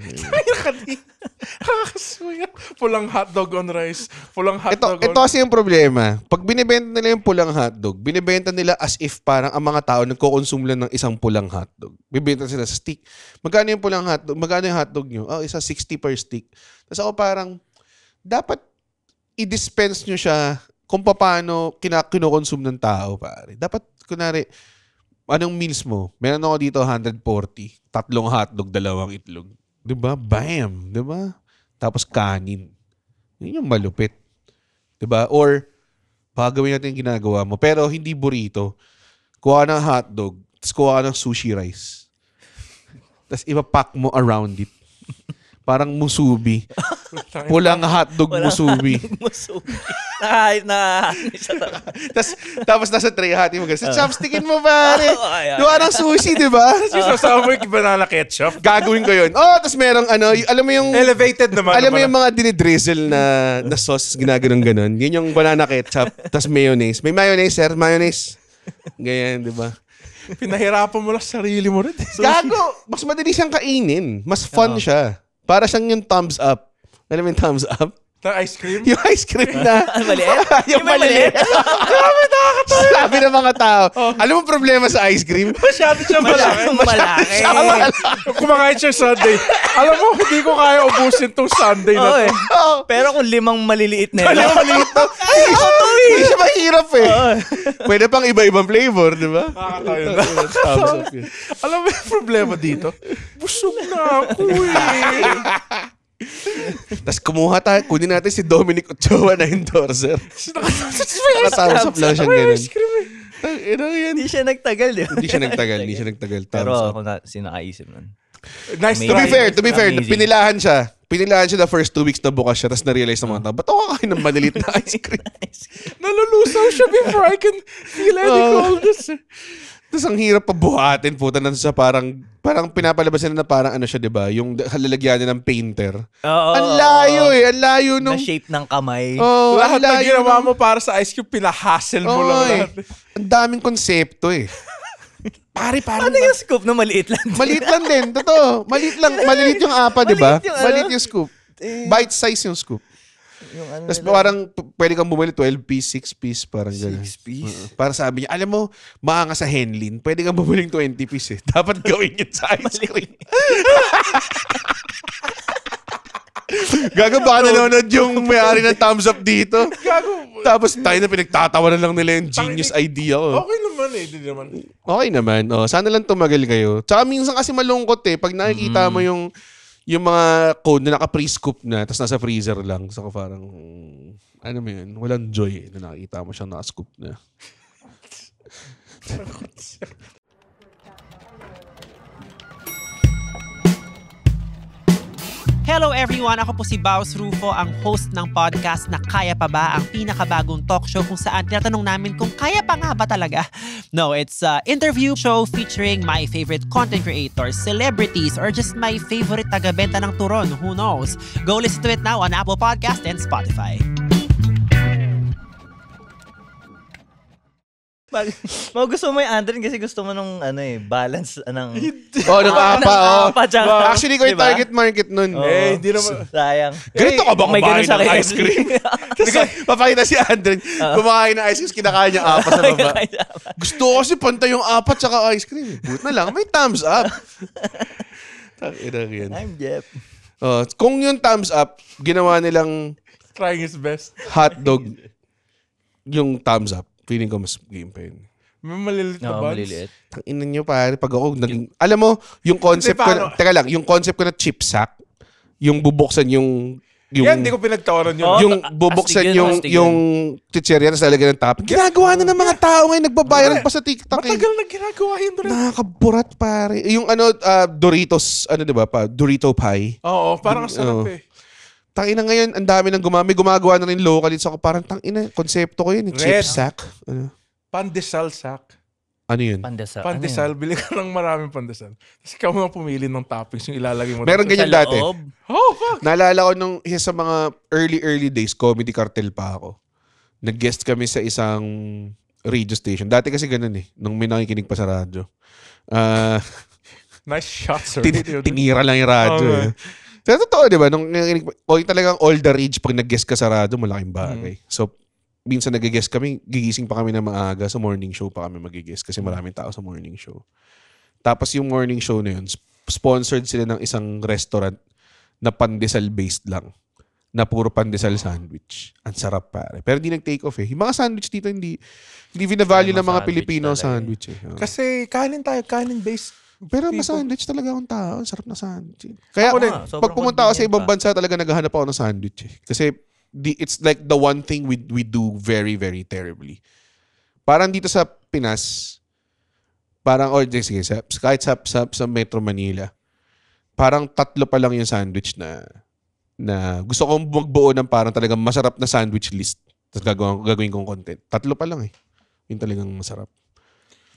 Nakakasuya. Pulang hotdog on rice. Pulang hotdog Ito kasi yung problema. Pag binibenta nila yung pulang hotdog, binibenta nila as if parang ang mga tao nagko-consume lang ng isang pulang hotdog. Bibenta sila sa stick. Magkano yung pulang hotdog? Magkano yung hotdog nyo? Isa 60 per stick. Tapos ako parang, dapat i-dispense nyo siya kung paano kinokonsume ng tao, pare. Dapat, kunwari, anong meals mo? Meron ako dito 140. 3 hotdog, 2 itlog. Diba? Bam! Diba? Tapos kanin. Yun yung malupit. Diba? Or, gawin natin yung ginagawa mo. Pero hindi burrito. Kuha ka ng hotdog, tapos kuha ka ng sushi rice. Tapos ipapack mo around it. Parang musubi. Pulang hotdog musubi. Musubi. Nakahit siya. Tapos nasa tray hati mo. Sa chopstickin mo, pare. Ayan. Gawa ng sushi, di ba? Sasama mo yung banana ketchup. Gagawin ko yun. Tapos merong alam mo yung... Elevated naman. Alam mo yung mga dinidrizzle na sauce, ginaganon ganon. Yun yung banana ketchup, tapos mayonnaise. May mayonnaise, sir. Mayonnaise. Ganyan, di ba? Pinahirapan mo lang sarili mo rin. Gago! Mas madali siyang kainin. Mas fun siya. Para siyang yung thumbs up. Alam mo yung thumbs up? Na ice cream? Yung ice cream na... Maliit? yung maliit. Grabe, nakakatawa. Sabi ng mga tao. Alam mo problema sa ice cream? Masyado siya malaki. Malaki. Kumakain siya Sunday. Alam mo, hindi ko kaya ubusin tong Sunday na to. Pero kung 5 maliliit na Alam yun. mo maliit to? Hindi siya mahirap eh. Pwede pang iba-ibang flavor, di ba? Nakakatawa yun. Alam mo yung problema dito? Busog na ako eh. Tapos kumuha tayo, kunin natin si Dominic Ochoa na endorser. Nakatapos up lang siyang ganun. Hindi siya nagtagal, di ba? Hindi siya nagtagal. Pero Thumbs up. ako sinakaisip nun. Nice To be try. fair, Amazing. pinilahan siya the first 2 weeks na bukas siya, tapos na-realize ng mga tao, ba't ako kakain ng malilit na ice cream? Nalulusaw siya before I can feel any coldness. Tapos ang hirap pa buhatin, puta na sa parang pinapalabas nila na parang ano siya, di ba? Yung lalagyan niya ng painter. Oo. Ang layo eh, ang layo nung... Na shape ng kamay. Lahat ang na layo ginawa nung- mo para sa ice cream, pinahassle mo lang lahat. Ang daming konsepto eh. Pare. Ano yung scoop na maliit lang? Maliit lang din, totoo. Maliit yung apa, di ba? Maliit yung ano? Maliit yung scoop. Bite size yung scoop. Yung ano Tapos nila. parang pwede kang bumili 12 piece, 6 piece, parang gano'n. 6 piece? Para sabi niya, alam mo, maanga sa Henlin, pwede kang bumiling 20 piece eh. Dapat gawin yun sa ice cream. Gago, baka nanonood yung may-ari ng thumbs up dito. Gago. Tapos tayo na pinagtatawanan lang nila yung genius idea ko. Okay naman eh. Hindi naman. Okay naman. Sana lang tumagal kayo. Tsaka minsan kasi malungkot eh. Pag nakikita mo yung mga cone na naka-pre-scoop na tapos nasa freezer lang. So parang, ano mo yun, walang joy na nakikita mo siyang naka-scoop na. Hello everyone! Ako po si Baus Rufo, ang host ng podcast na Kaya Pa Ba? Ang pinakabagong talk show kung saan tinatanong namin kung kaya pa nga ba talaga. No, it's an interview show featuring my favorite content creators, celebrities, or just my favorite taga-benta ng turon. Who knows? Go listen to it now on Apple Podcast and Spotify. Gusto mo yung Andren kasi gusto mo nung balance ng ng apa. Actually, ko yung target market nun. Hindi naman. Sayang. Ganito ka ba May kumain ganun sa ng ice cream? Kasi papakita si Andren, kumakain ng ice cream, kinakain niya apa sa baba. Gusto ko kasi pantay yung apa tsaka ice cream. Buti na lang, may thumbs up. I'm Jeff. Kung yung thumbs up, ginawa nilang Trying his best. hotdog, yung thumbs up, feeling ko mas game pa yun. May maliliit na buns. Maliliit. Tangina nyo pare, pag ako naging, alam mo, yung concept ko na, teka lang, yung concept ko na chip sack, yung bubuksan yung yan, hindi ko pinagtawaran yun. yung bubuksan yung chicherya na sa lalagyan ng topping. Ginagawa na ng mga tao ngayon, nagbabayad pa sa TikTok. Matagal na ginagawa yun doon. Nakakaburat pare. Yung Doritos, diba pa? Dorito pie. Oo, parang sarap eh. Tangina ngayon, ang dami nang gumagawa na rin locally. So parang tangina, konsepto ko yun, chip sack. Pandesal sack. Ano yun? Pandesal, bili ka ng maraming pandesal. Tapos ikaw mo pumili ng toppings yung ilalagay mo. Meron ganyan dati. Oh, fuck. Naalala ko nung isa sa mga early days, Comedy Cartel pa ako. Nag-guest kami sa isang radio station. Dati kasi ganun eh, nung may nakikinig pa sa radyo. Nice shot, sir. Tinira lang yung radyo eh. Pero totoo, di ba? Nung talagang all the rage pag nag-guest ka sa radyo, malaking bagay. So, minsan nag-guest kami, gigising pa kami na maaga, sa morning show pa kami mag-guest kasi maraming tao sa morning show. Tapos yung morning show na yun, sponsored sila ng isang restaurant na pandesal-based lang. Na puro pandesal sandwich. Ang sarap pare. Pero hindi nag-take off eh. Yung mga sandwich dito, hindi binavalue ng mga Pilipino sandwich eh. Kasi kanin-based. Pero mas-sandwich talaga akong tao. Sarap na sandwich. Kaya pag pumunta ako sa ibang bansa, talaga naghahanap ako ng sandwich eh. Kasi it's like the one thing we do very, very terribly. Parang dito sa Pinas, parang, sige, kahit sa Metro Manila, parang 3 pa lang yung sandwich na gusto kong magbuo ng parang talagang masarap na sandwich list. Tapos gagawin kong content. 3 pa lang eh. Yun talagang masarap.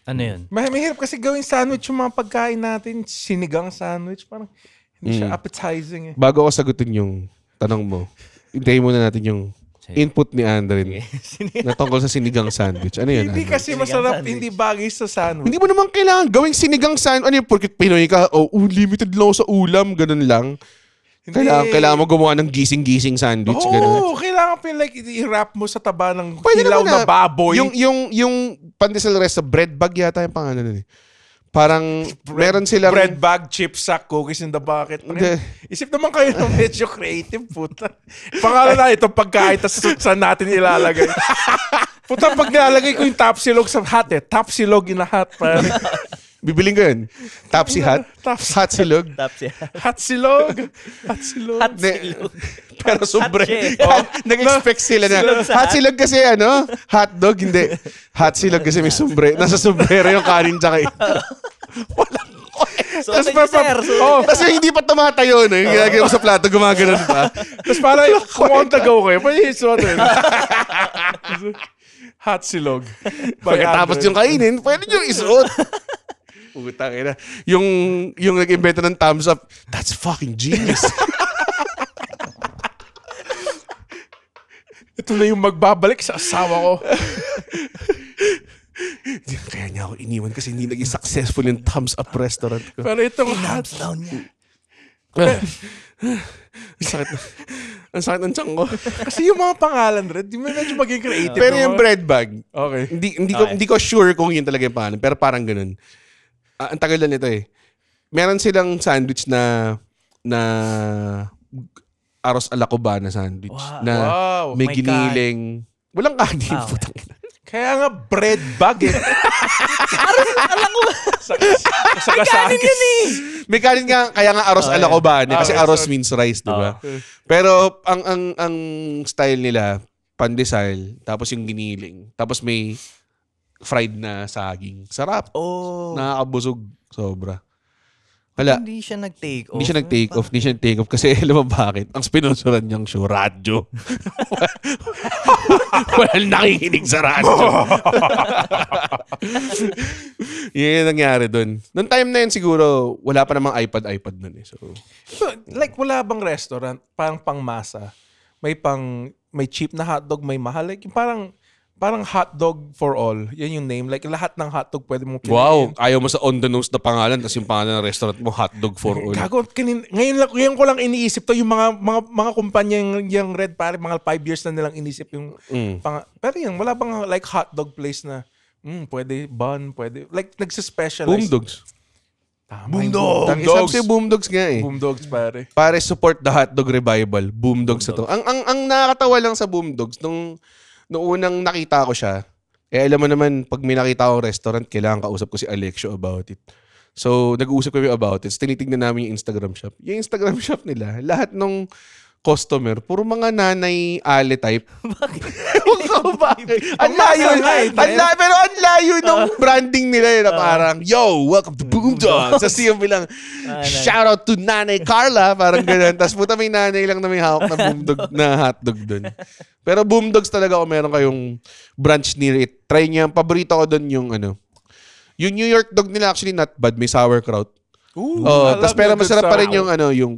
Ano yun? Mahirap kasi gawing sandwich yung mga pagkain natin. Sinigang sandwich. Parang hindi siya appetizing eh. Bago ako sagutin yung tanong mo, hintayin muna natin yung input ni Andren na tungkol sa sinigang sandwich. Ano yan? Hindi kasi masarap, hindi bagay sa sandwich. Hindi mo naman kailangan gawing sinigang sandwich. Ano yung porkit Pinoy ka? Limited lang sa ulam. Ganun lang. Kailangan mo gumawa ng gising-gising sandwich. Oo, kailangan pa like i-wrap mo sa taba ng hilaw na baboy. Yung pandesal rest sa bread bag yata yung pangalan nun eh. Parang meron silang bread bag, chip sack, cookies in the bucket. Isip naman kayo ng medyo creative, puta. Pangalan na itong pagkain, tapos saan natin ilalagay. Puta, pag nilalagay ko yung tapsilog sa hat eh. Tapsilog in a hat. Bibiling ko yun. Tapsi hat? Hat silog? Hat silog. Pero sobre. Nag-expect sila na. Hat silog kasi hotdog, hindi. Hat silog kasi may sombre. Nasa sombrero yung kanin tsaka walang kasi hindi pa tumatayo na. Yung ginagawa mo sa plato, gumagano'n pa. Tapos parang kung on the go kayo, pwede isuot eh. Hot silog. Pagkatapos yung kainin, pwede nyo isuot. Putang ina. Yung nag-invento ng thumbs up, that's fucking genius. Ito na yung magbabalik sa asawa ko. Kaya niya ako iniwan kasi hindi naging successful yung thumbs up restaurant ko. Pero itong thumbs down niya. Ang sakit ng tiyan ko. Kasi yung mga pangalan rin, di mo medyo maging creative. Pero yung bread bag, okay. Hindi ko sure kung yun talaga yung pangalan. Pero parang ganun. Ang tagal na nito eh. Meron silang sandwich na aros ala cubana sandwich. Wow. Na may giniling. Walang kanin. Okay. Putang ina. Kaya nga bread bag eh. Aros ala cubana. May kanin yun eh. May kanin nga, kaya nga arroz ala Cubane. Kasi arroz means rice, di ba? Pero ang style nila, pandesal, tapos yung giniling, tapos may fried na saging. Sarap. Nakakabusog. Sobra. Wala. Hindi siya nag-take off. Hindi siya nag-take off kasi alam mo bakit? Ang sponsoran niyang show, radyo. Walang nakikinig sa radyo. Yan yung nangyari dun. Noong time na yun siguro, wala pa namang iPad nun eh. So, like, wala bang restaurant, parang pangmasa, may cheap na hotdog, may mahal. Like, parang hotdog for all. Yan yung name. Like, lahat ng hotdog pwede mong piliin. wow, ayaw mo sa on the nose na pangalan tapos yung pangalan ng restaurant mo, hotdog for all. Gago, ngayon ko lang iniisip to, yung mga kumpanya yung Red, pare, mga 5 years na nilang inisip yung pero yun, wala bang like hotdog place na pwede bun, pwede like nagsispecialize. Boomdogs. Boomdogs. Isang si Boomdogs nga eh. Boomdogs, pare. Pare, support the hotdog revival. Boomdogs na to. Ang nakakatawa lang sa Boomdogs, nung unang nakita ko siya, alam mo naman, pag may nakita akong restaurant, kailangan kausap ko si Alexio about it. So, nag-uusap kami about it. So, tinitignan namin yung Instagram shop. Yung Instagram shop nila, lahat nung customer, puro mga nanay ale type. Bakit? Ang layo pero ang layo ng branding nila yun na parang, yo, welcome to Boomdogs. Tapos yung bilang, shout out to Nanay Carla, parang ganun. Tapos puta may nanay lang na may hawak na Boomdog na hotdog dun. Pero Boomdogs talaga kung meron kayong branch near it. Try niya. Paborito ko dun yung yung New York dog nila actually not bad. May sauerkraut. Tapos pero masarap pa rin yung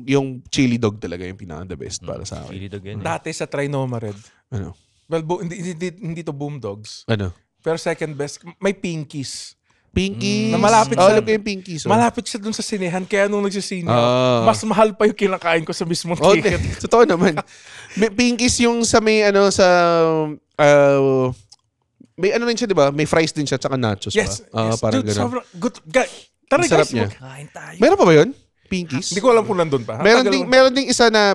yung chili dog talaga yung pinaka the best para sa akin. Chili dog yun. Dati sa Trinoma Red. Ano? Well, hindi to Boomdogs. Ano? Pero second best, may Pinkies. Pinkies. Na malapit sa- alam ko yung Pinkies. Malapit siya dun sa sinehan, kaya nung nagsisine, mas mahal pa yung kinakain ko sa mismong ticket. Totoo naman. May Pinkies yung sa may sa may rin siya, di ba? May fries din siya tsaka nachos Yes. pa. Parang Dude, gano'n. sobrang good. Tara Sarap guys, niya. Kain tayo. Meron pa ba yun? Pinkies? Hindi ko alam kung nandun pa. Meron ding isa na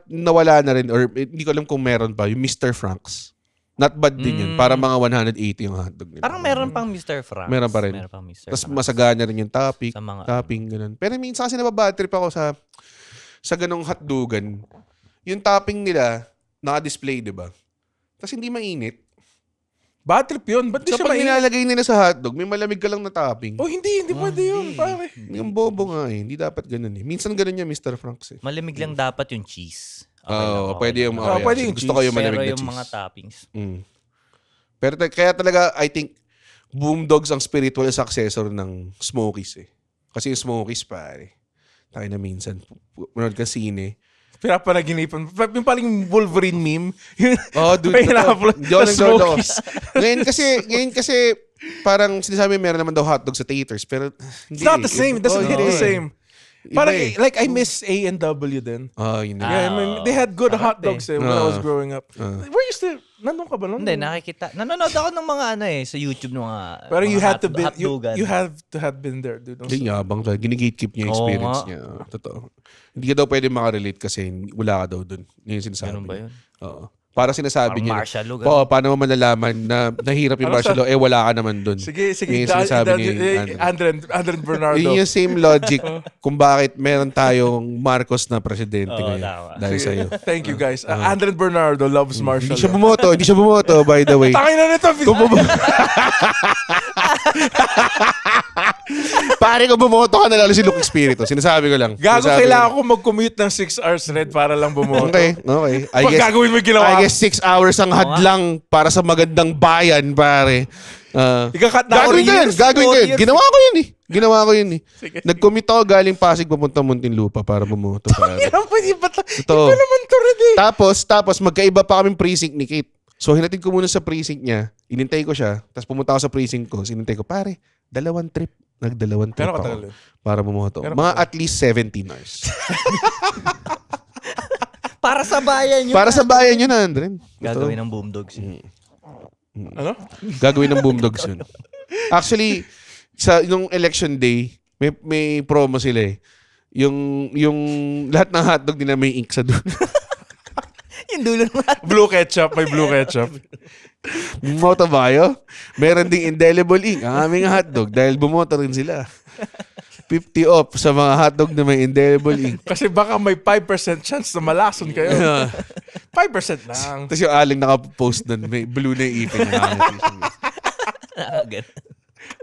nawala na rin or hindi ko alam kung meron pa. Yung Mr. Frank's. Not bad din yun. Para mga 180 yung hotdog nila. Parang meron pang Mr. Franks. Meron pa rin. Meron pang Mr. Tapos Franks. masagana rin yung Sa mga- topping, ganun. Pero minsan kasi nababad trip ako sa ganong hotdogan. Yung topping nila, naka-display, di ba? Tapos hindi mainit. Bad trip yun. Ba't di So siya pag mainit? nilalagay nila sa hotdog, may malamig ka lang na topping. Oh, hindi pwede yun, pare. Yung bobo nga eh. Hindi dapat ganun eh. Minsan ganun niya, Mr. Franks eh. Malamig lang dapat yung cheese. Pwede yung lang. Pwede yung gusto ko yung Pero malamig na yung cheese. mga toppings. Pero kaya talaga, I think, Boomdogs ang spiritual successor ng Smokies eh. Kasi yung Smokies, pare, tayo na minsan, manood ka sine. Pinapanaginipan. Yung paling Wolverine meme. Dude. May na-upload Hindi ako na nag-download ako. Smokies. Ngayon kasi, parang sinasabi meron naman daw hotdog sa taters, pero hindi. It's not the same. It doesn't hit the same. Iba Parang, eh. like, I miss A&W din. Yun na. Yeah, I mean, they had good hot dogs when I was growing up. Were you still, nandun ka ba nun? Hindi, nakikita. Nanonood ako ng mga sa YouTube ng mga Pero you mga had to be, hotdogan. you have to have been there, dude. Hindi yabang talaga. Ginigatekeep niya yung experience Oo nga. niya. Totoo. Hindi ka daw pwede makarelate kasi wala ka daw dun. Yun yung sinasabi. Ganun ba niya. yun? Oo. Para sinasabi Parang niya. martial law, ganun. Paano mo malalaman na nahirap yung martial law, wala ka naman dun. Sige. Yun yung sinasabi ni Andren Bernardo. Yun yung same logic kung bakit meron tayong Marcos na presidente ngayon. tama. Dahil sa'yo. Thank you, guys. Andren Bernardo loves martial Hindi siya law. bumoto, by the way. Tangin na nito. Pare ko bumoto ka na lalo si Luke Espiritu. Sinasabi ko lang. Gago, Sinasabi kailangan ko ko mag-commute ng 6 hours, Red, para lang bumoto. lang. Okay. Pag gagawin mo yung ginawa. I guess 6 hours ang hadlang para sa magandang bayan, pare. Ikakat na Gagawin ko yun. Gagawin ko yun. Ginawa ko yun eh. Sige. Nag-commit ako galing Pasig papunta Muntinlupa para bumoto. Pare. Iba Totoo. naman to, Red, eh. Tapos magkaiba pa kaming precinct ni Kate. So hinatid ko muna sa precinct niya. Inintay ko siya. Tapos pumunta ako sa precinct ko. Inintay ko, pare, 2 trip. Nag-2 trip Pero ako katagal yun. para bumoto. Pero Mga at least 17 hours. Para sa bayan yun. Para sa bayan yun, Andren. Gagawin ng Boomdogs yun. Ano? Gagawin ng Boomdogs yun. Actually, nung election day, may promo sila eh. Yung lahat ng hotdog nila may ink sa doon. Yung dulo ng Blue ketchup. May blue ketchup. Bumoto ba kayo? Meron ding indelible ink ang aming hotdog dahil bumoto rin sila. 50 off sa mga hotdog na may indelible ink. Kasi baka may 5% chance na malason kayo. 5% lang. Tapos yung aling nakapost nun, may blue na yung ipin niya.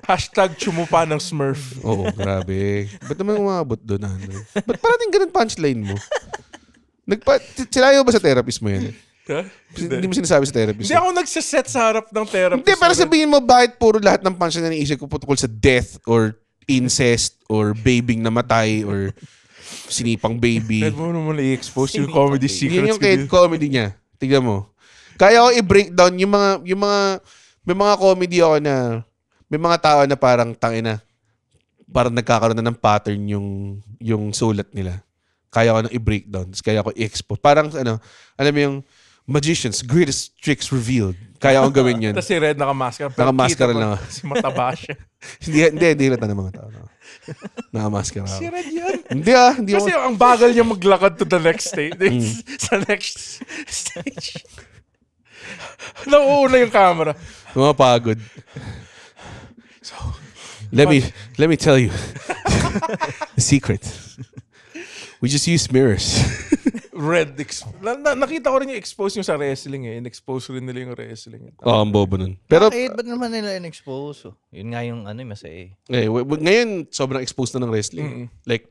Hashtag chumupa ng Smurf. Oo, grabe. Ba't naman umabot doon? Ba't parating ganun punchline mo? Sinayo ba sa therapist mo yan? Huh? Hindi mo sinasabi sa therapist? Hindi ako nagsaset sa harap ng therapist. Hindi, pero sabihin mo bakit puro lahat ng punchline na naisip ko tungkol sa death or incest or babing namatay or sinipang baby. Pwede mo naman i-expose yung comedy secrets. Yun yung comedy niya. Tignan mo. Kaya ako i-breakdown may mga comedy ako na may mga tao na parang tangina. Parang nagkakaroon na ng pattern yung sulat nila. Kaya ko nang i-breakdown. Kaya ko i-expose. Parang alam mo yung Magician's greatest tricks revealed. Kaya akong gawin yan. Tapos si Red nakamaskara. Nakamaskara lang. Si mataba siya. Hindi halata ng mga tao. Nakamaskara ako. Si Red yan. Hindi Kasi ang bagal niya maglakad to the next stage. Sa next stage. Nauuna yung camera. Pagod. So, let me tell you the secret. We just use mirrors. Red. Nakita ko rin yung expose yung sa wrestling eh. In-expose rin nila yung wrestling. Ang bobo nun. Pero, ba't naman nila in-expose? Yun nga yung masaya eh. Ngayon, sobrang exposed na ng wrestling. Like,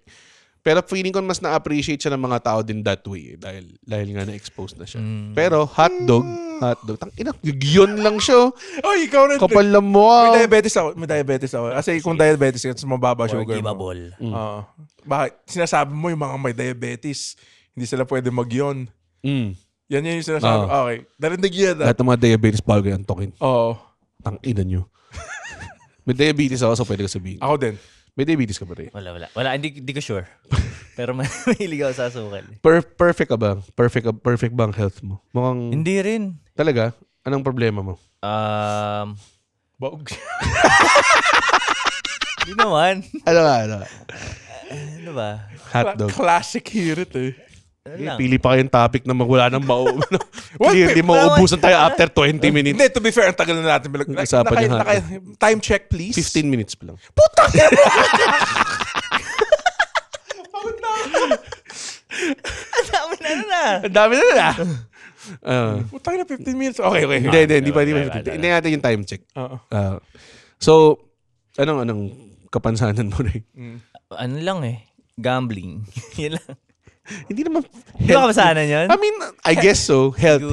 pero feeling ko mas na-appreciate siya ng mga tao din that way. Dahil nga na-expose na siya. Pero, hotdog. Tangina, yun lang siya. Oh, ikaw rin. Kapal lang mo. May diabetes ako. Kasi kung diabetes ka, mababa sugar mo. Forgivable. Bakit? Sinasabi mo yung mga may diabetes, hindi sila pwede mag-yon. Yan yung sinasabi. Okay. Narinig yan. Lahat ng mga diabetes bago yan tokin. Oo. Tangina nyo. May diabetes ako, so pwede ko sabihin. Ako din. May diabetes ka ba rin? Wala, hindi ko sure. Pero mahilig ako sa asukal. Perfect ka ba? Perfect ba ang health mo? Mukhang... Hindi rin. Talaga? Anong problema mo? Baog. Hindi naman. Ano ba? Hotdog. Classic hirit eh. Pili pa kayong topic na magwala ng Clearly, mauubusan tayo after 20 minutes. Hindi, to be fair, ang tagal na natin. Time check, please. 15 minutes pa lang. Puta! Ang dami na. Puta na 15 minutes. Okay. Hindi pa 15. Hindi natin yung time check. So, anong kapansanan mo rin? Ano lang eh. Gambling. Yun lang. Hindi naman... Hindi ba kapasanan yun? I mean, I guess so. Health.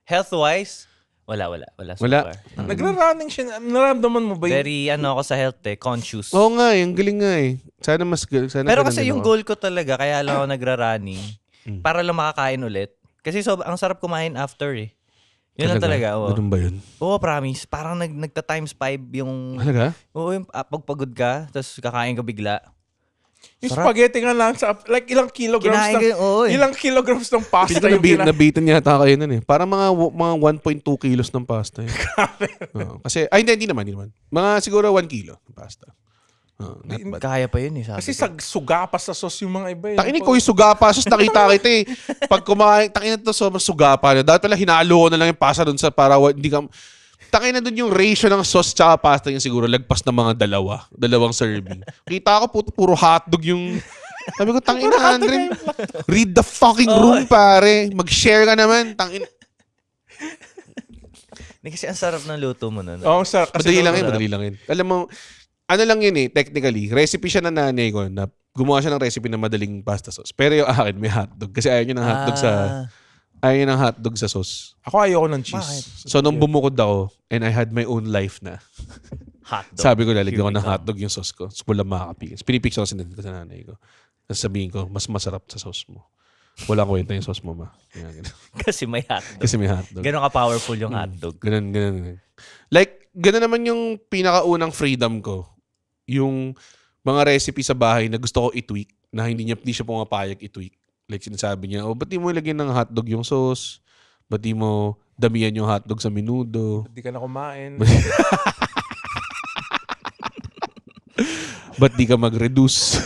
Health-wise, wala so far. Nagra-running siya. Naramdaman mo ba yun? Very ako sa health conscious. Oo nga, yung galing nga eh. Sana Pero kasi yung goal ko talaga, kaya lang ako nagra-running, para lang makakain ulit. Kasi ang sarap kumain after eh. Yun lang talaga. Ganun ba yun? Oo, promise. Parang nagta-times 5 yung... Talaga? Oo, yung pagpagod ka, tapos kakain ka bigla. Yung spaghetti nga lang sa like ilang kilograms ng pasta yung nabitan yata kayo nun eh. Parang mga 1.2 kilos ng pasta. Kasi hindi naman. Mga siguro 1 kilo ng pasta. Not bad. Kaya pa yun eh. Kasi sugapa sa sauce yung mga iba eh. Takinin ko yung sugapa sauce, nakita kita eh. Pag kumain, takinin to so sugapa. Dapat pala hinalo ko na lang yung pasta dun sa para hindi ka... Takina doon yung ratio ng sauce tsaka pasta yung siguro lagpas ng mga dalawang serving. Kita ko puro hotdog yung... Sabi ko, tangina, Andre, read the fucking room, pare. Mag-share ka naman, tangina. Kasi ang sarap ng luto mo nun. Oo, sarap. Madali lang yun. Alam mo, ano lang yun eh, technically, recipe siya ng nanay ko na gumawa siya ng recipe ng madaling pasta sauce. Pero yung akin, may hotdog. Kasi ayaw niya ng hotdog sa sauce. Ako ayoko ng cheese. Bakit? So, nung bumukod ako, and I had my own life na, hotdog. sabi ko, lalagyan ko ng hotdog yung sauce ko. So, wala makakapigil. Pinipicture ko sinunod ko sa nanay ko. Tapos sabihin ko, mas masarap sa sauce mo. Walang kwenta yung sauce mo, ma. Kasi may hotdog. Ganon ka-powerful yung hotdog. Ganon. Like, ganon naman yung pinakaunang freedom ko. Yung mga recipe sa bahay na gusto ko i-tweak, na hindi siya pumapayag i-tweak. Like sinasabi niya, ba't di mo ilagyan ng hotdog yung sauce? Ba't di mo damihan yung hotdog sa menudo? Ba't di ka na kumain? Ba't di ka mag-reduce?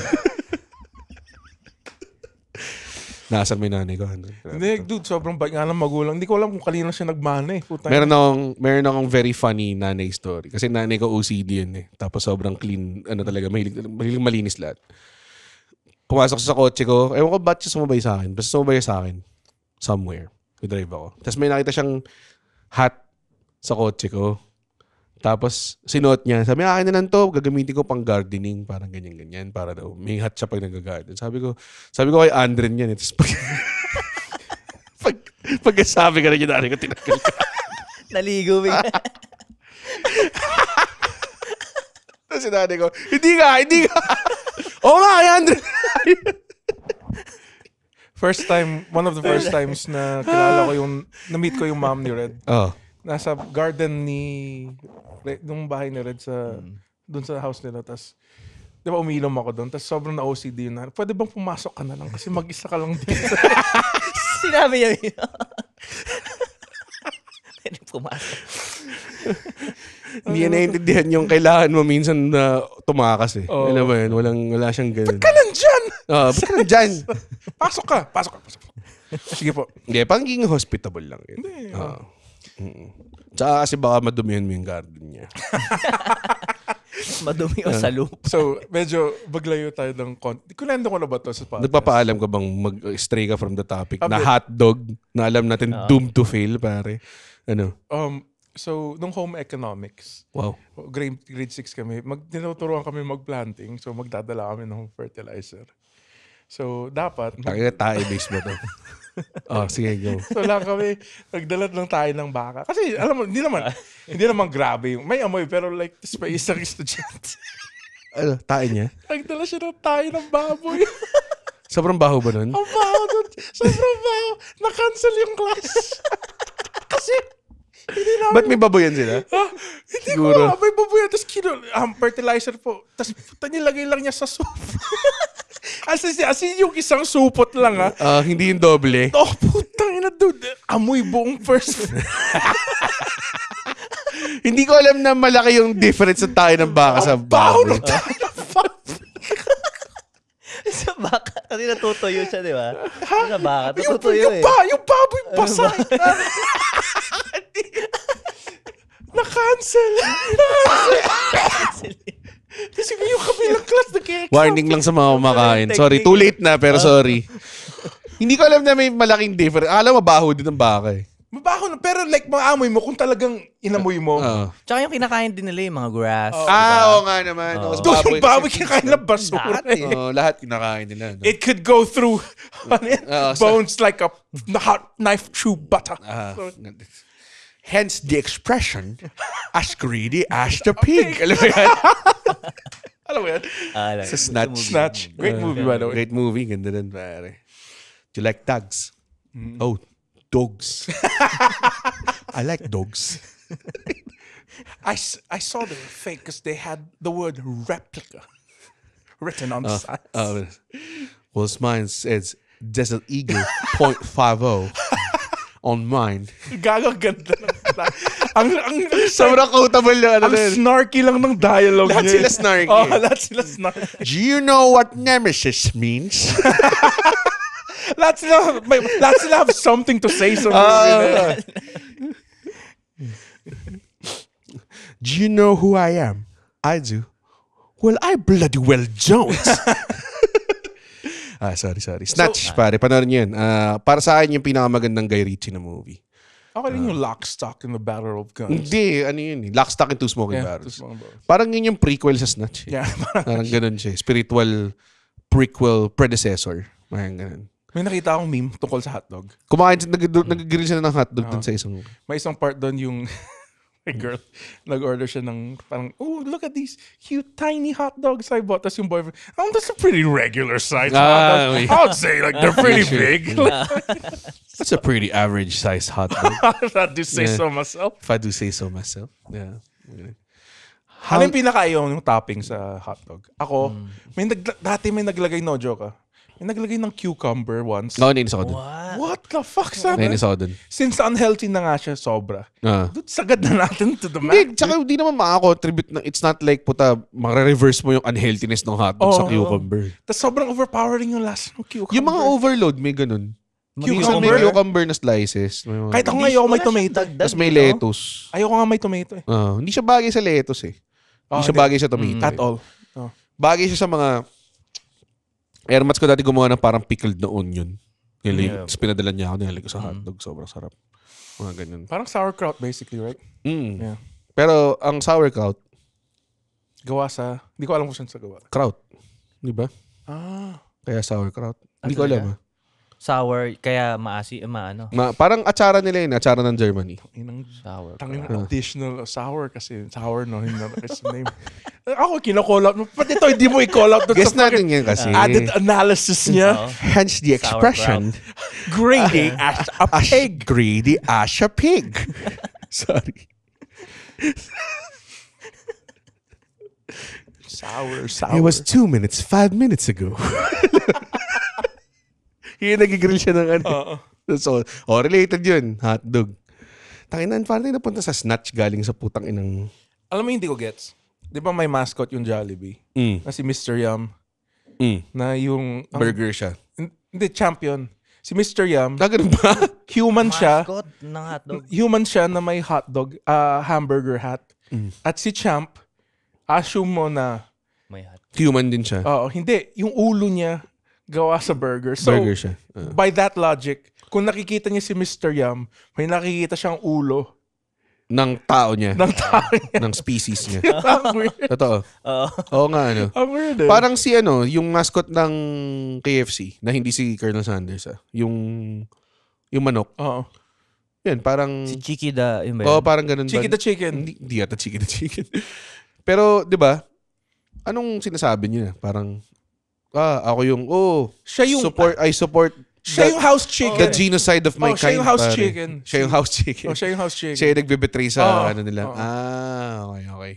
Nasaan may nanay ko. Hindi, dude, sobrang bait nga ng magulang. Hindi ko alam kung kanina siya nagmana eh. Puta. Meron akong very funny nanay story. Kasi nanay ko OCD yun eh. Tapos sobrang clean, talaga, mahilig malinis lahat. Pumasok sa kotse ko, ewan ko ba't siya sumabay sa akin. Basta sumabay sa akin. Somewhere. Drive ako. Tapos may nakita siyang hat sa kotse ko. Tapos, sinuot niya. Sabi, akin na lang to. Gagamitin ko pang gardening. Parang ganyan-ganyan. Para daw. May hat siya pag nag-garden. Sabi ko kay Andren yan. Tapos pagkasabi ka na niya, ko tinanggal ka. Naligo ba? Tapos sinanay ko, hindi ka. Oo nga, kay Andren. One of the first times na kilala ko na-meet ko yung mom ni Red. Oh. Nasa garden nung bahay ni Red doon sa house nila. Tapos, di ba umiinom ako doon. Tapos sobrang na-OCD yun. Pwede bang pumasok ka na lang? Kasi mag-isa ka lang dito. Sinabi niya yun. Pwede pumasok. Hindi yan naiintindihan yung kailangan mo minsan na tumakas eh. Alam mo yun? Wala siyang ganun. Ba't ka nandyan? Ba't ka nandyan? Pasok ka. Sige po. Hindi, panging hospitable lang yun. Tsaka kasi baka madumihan mo yung garden niya. Madumi o sa loop. So, medyo baglayo tayo ng konti. Kunento ko na ba ito sa podcast? Nagpapaalam ka bang mag-stray ka from the topic na hotdog na alam natin doomed to fail, pare? So, nung home economics, wow. grade 6 kami, tinuturuan kami mag-planting. So, magdadala kami ng fertilizer. So, dapat... Tae-base ba ito? Sige, go. So lang kami, nagdalat lang tayo ng baka. Kasi alam mo, hindi naman grabe yung, may amoy, pero like, may isang estudyante. Tae niya? Nagdala siya ng tayo ng baboy. Sobrang baho ba nun? Ang baho nun. Sobrang baho. Na-cancel yung class. Kasi, hindi namin... Ba't may baboyan sila? Hindi ko alam. May baboyan. Tapos fertilizer po. Tapos nilagay lang niya sa soup. As in yung isang supot lang hindi yung doble. Putang ina, dude. Amoy buong first. Hindi ko alam na malaki yung difference ng tayo ng baka sa baboy. Sa baka. Kasi natutuyo siya, di ba? Sa baka. Natutuyo eh. Yung baboy basa. Na-cancel. Kasi yung kabilang class nag-exam. Warning lang sa mga kumakain. Sorry, too late na, pero sorry. Hindi ko alam na may malaking difference. Alam mo, mabaho din ang baka eh. Mabaho na, pero like maamoy mo kung talagang inamoy mo. Tsaka yung kinakain din nila yung mga grass. Oo nga naman. Yung baboy kinakain na basura. Lahat kinakain nila. No? It could go through bones like a hot knife through butter. Hence the expression, as greedy as the pig. Alam mo yan? Alam mo yan? Sa Snatch. Great movie, by the way. Great movie. Ganda din, pare. Do you like dogs? Oh, dogs. I like dogs. I saw they were fake because they had the word replica written on the side. Well, mine says Desert Eagle 0.50 on mine. Gagaganda ang sobrang quotable na ang snarky lang ng dialogue lahat niya. Sila snarky. Lahat sila snarky. Do you know what nemesis means? lahat sila have something to say. Do you know who I am? I do. Well, I bloody well don't. Sorry. Snatch, pare. Panoorin niyo yun. Para sa akin yung pinakamagandang Guy Ritchie na movie. Okay rin yung Lock, Stock and the Battle of Guns. Hindi, yun eh. Lock, Stock and Two Smoking Barrels. Parang yun yung prequel sa Snatch. Eh. Yeah, parang ganun siya. Spiritual prequel predecessor. Parang ganun. May nakita akong meme tungkol sa hotdog. Nag-grill sila ng hotdog dun sa isang... May isang part doon yung... girl, nag-order siya ng parang, oh, look at these cute tiny hot dogs I bought. Tapos yung boyfriend, that's a pretty regular size hot dog. I would say like they're pretty big. That's a pretty average size hot dog. If I do say so myself. If I do say so myself. Yeah. Ano yung pinaka-ayaw yung topping sa hot dog? Ako, dati may naglagay, no joke may naglagay ng cucumber once. Oo, nainis ako dun. What What the fuck, sabi? Dennis Odden. Since unhealthy na nga siya, sobra. Dude, sagad na natin to the max. Hindi, tsaka hindi naman makakontribute na, it's not like reverse mo yung unhealthiness ng hotdog sa cucumber. Tapos sobrang overpowering yung lasa ng cucumber. Yung mga overload, may ganun. Cucumber? May cucumber na slices. Kahit ako nga ayoko may tomato. Tapos may lettuce. Ayoko nga may tomato eh. Hindi siya bagay sa lettuce eh. Hindi siya bagay sa tomato. At all. Bagay siya sa mga... Airmats ko dati gumawa ng parang pickled na onion. Tapos pinadala niya ako, nilalagay ko sa hotdog. Sobrang sarap. Mga ganyan. Parang sauerkraut basically, right? Yeah. Pero ang sauerkraut, gawa sa... Hindi ko alam kung saan sa gawa. Kraut. Di ba? Kaya sauerkraut. Hindi ko alam. Sour, kaya Parang atsara nila yun. Atsara ng Germany. Sour. Tangin additional sour kasi. Sour, no? Hindi na kasi name. Ako, kino-call out. Pati ito, hindi mo i-call out. Guess natin yan kasi. Added analysis niya. Hence the expression. Greedy as a pig. Greedy as a pig. Sorry. Sour. It was 2 minutes, 5 minutes ago. Yung nagigrill siya ng ano. So, related yun. Hotdog. Tanginan, paano tayo napunta sa snatch galing sa putang inang... Alam mo, hindi ko gets. Di ba may mascot yung Jollibee? Na si Mr. Yum. Na yung... burger siya. Hindi, champion. Si Mr. Yum. Ganun ba? Human siya. Mascot ng hotdog. Human siya na may hotdog, hamburger hat. At si Champ, assume mo na... May hotdog. Human din siya. Oo, hindi. Yung ulo niya, gawa sa burger. So, burger siya. By that logic, kung nakikita niya si Mr. Yum, may nakikita siyang ulo. Ng tao niya. Ng tao niya. Ng species niya. Ang weird. Totoo. Oo nga, ano. Ang weird eh. Parang si yung mascot ng KFC, na hindi si Colonel Sanders, yung manok. Oo. Yan, parang... Si Chiki da, yun ba Oo, parang ganun. Chiki the chicken. Hindi yata Chiki the chicken. Pero, di ba, anong sinasabi niya? Parang, ako yung, siya yung, I support siya yung house chicken. The genocide of my kind. Siya yung house chicken. Siya yung house chicken. Siya yung house chicken. Siya yung nagbe-betray sa ano nila. Okay.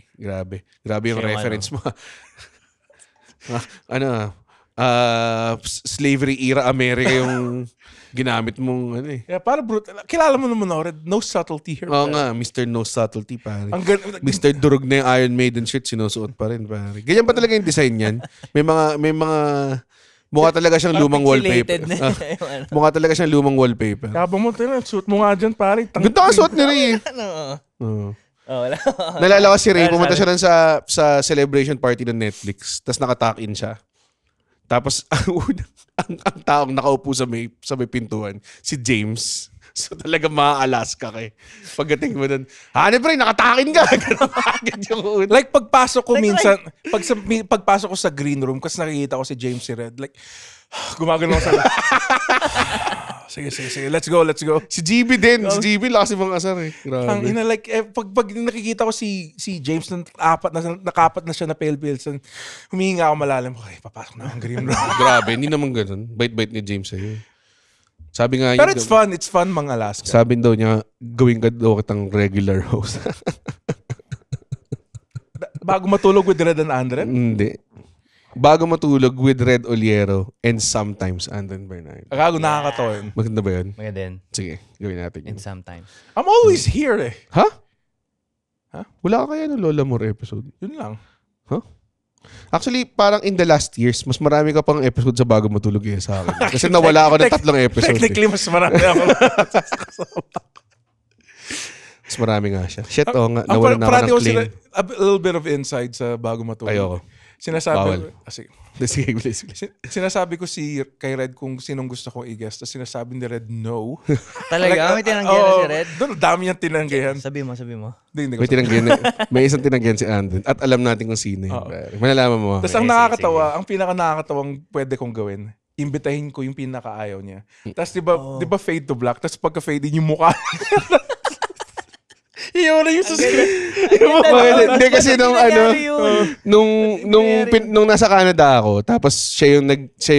Grabe yung reference mo. Slavery era America yung ginamit mong ano eh. Yeah, para brutal. Kilala mo naman ako, no subtlety here. Oo nga, Mr. No Subtlety pare. Mr. Durog na yung Iron Maiden shirt, sinusuot pa rin pare. Ganyan pa talaga yung design niyan. May mga mukha talaga siyang lumang wallpaper. Mukha talaga siyang lumang wallpaper. Kaba mo tayo, suit mo nga dyan pare. Ganda ka suot ni Ray. Wala. Nalala ko si Ray, pumunta siya lang sa celebration party ng Netflix. Tapos naka-tuck-in siya. Tapos ang taong nakaupo sa may pintuan, si James. So talaga Alaska kay. Pagdating mo doon, pre, nakatakin ka. Like pagpasok ko minsan, pagpasok ko sa green room, kasi nakikita ko si James si Red, like, gumagano ako sa Sige. Let's go. Si GB din. Si GB lakas yung mga asar eh. Grabe. Ang ina, like, pag nakikita ko si James na nakapat na siya na pale pills, humihinga ako malalim. Okay, papasok na ang green room. Grabe, hindi naman ganun. Bait-bait ni James sa'yo. Sabi nga pero it's fun mga Alaska. Sabi daw niya, gawin ka daw kitang regular host. Bago matulog with Red and Andren? Hindi. Bago matulog with Red Oliero and sometimes Andren Bernard. Gago, nakakatawa yun. Maganda ba yun? Maganda din. Sige, gawin natin yun. And sometimes. I'm always here eh. Ha? Wala ka kaya ng Lola More episode? Yun lang. Huh? Actually, parang in the last years, mas marami ka pang episode sa Bago Matulog eh sa akin. Kasi nawala ako ng 3 episode. Technically, mas marami ako. Mas marami nga siya. Shit, nga. Nawala na ako ng claim. A little bit of inside sa Bago Matulog. Ayoko. Sinasabi sinasabi ko kay Red kung sinong gusto kong i-guest. Tapos sinasabi ni Red, no. Talaga? May tinanggihan na si Red? Doon, dami niyang tinanggihan. Sabi mo. May tinanggihan. May isang tinanggihan si Andon. At alam natin kung sino yun. Malalaman mo. Tapos ang nakakatawa, ang pinaka-nakakatawang pwede kong gawin, imbitahin ko yung pinaka-ayaw niya. Tapos di ba fade to black? Tapos pagka-fade din yung mukha. Iyon na yung subscribe. Hindi kasi nung nasa Canada ako, tapos siya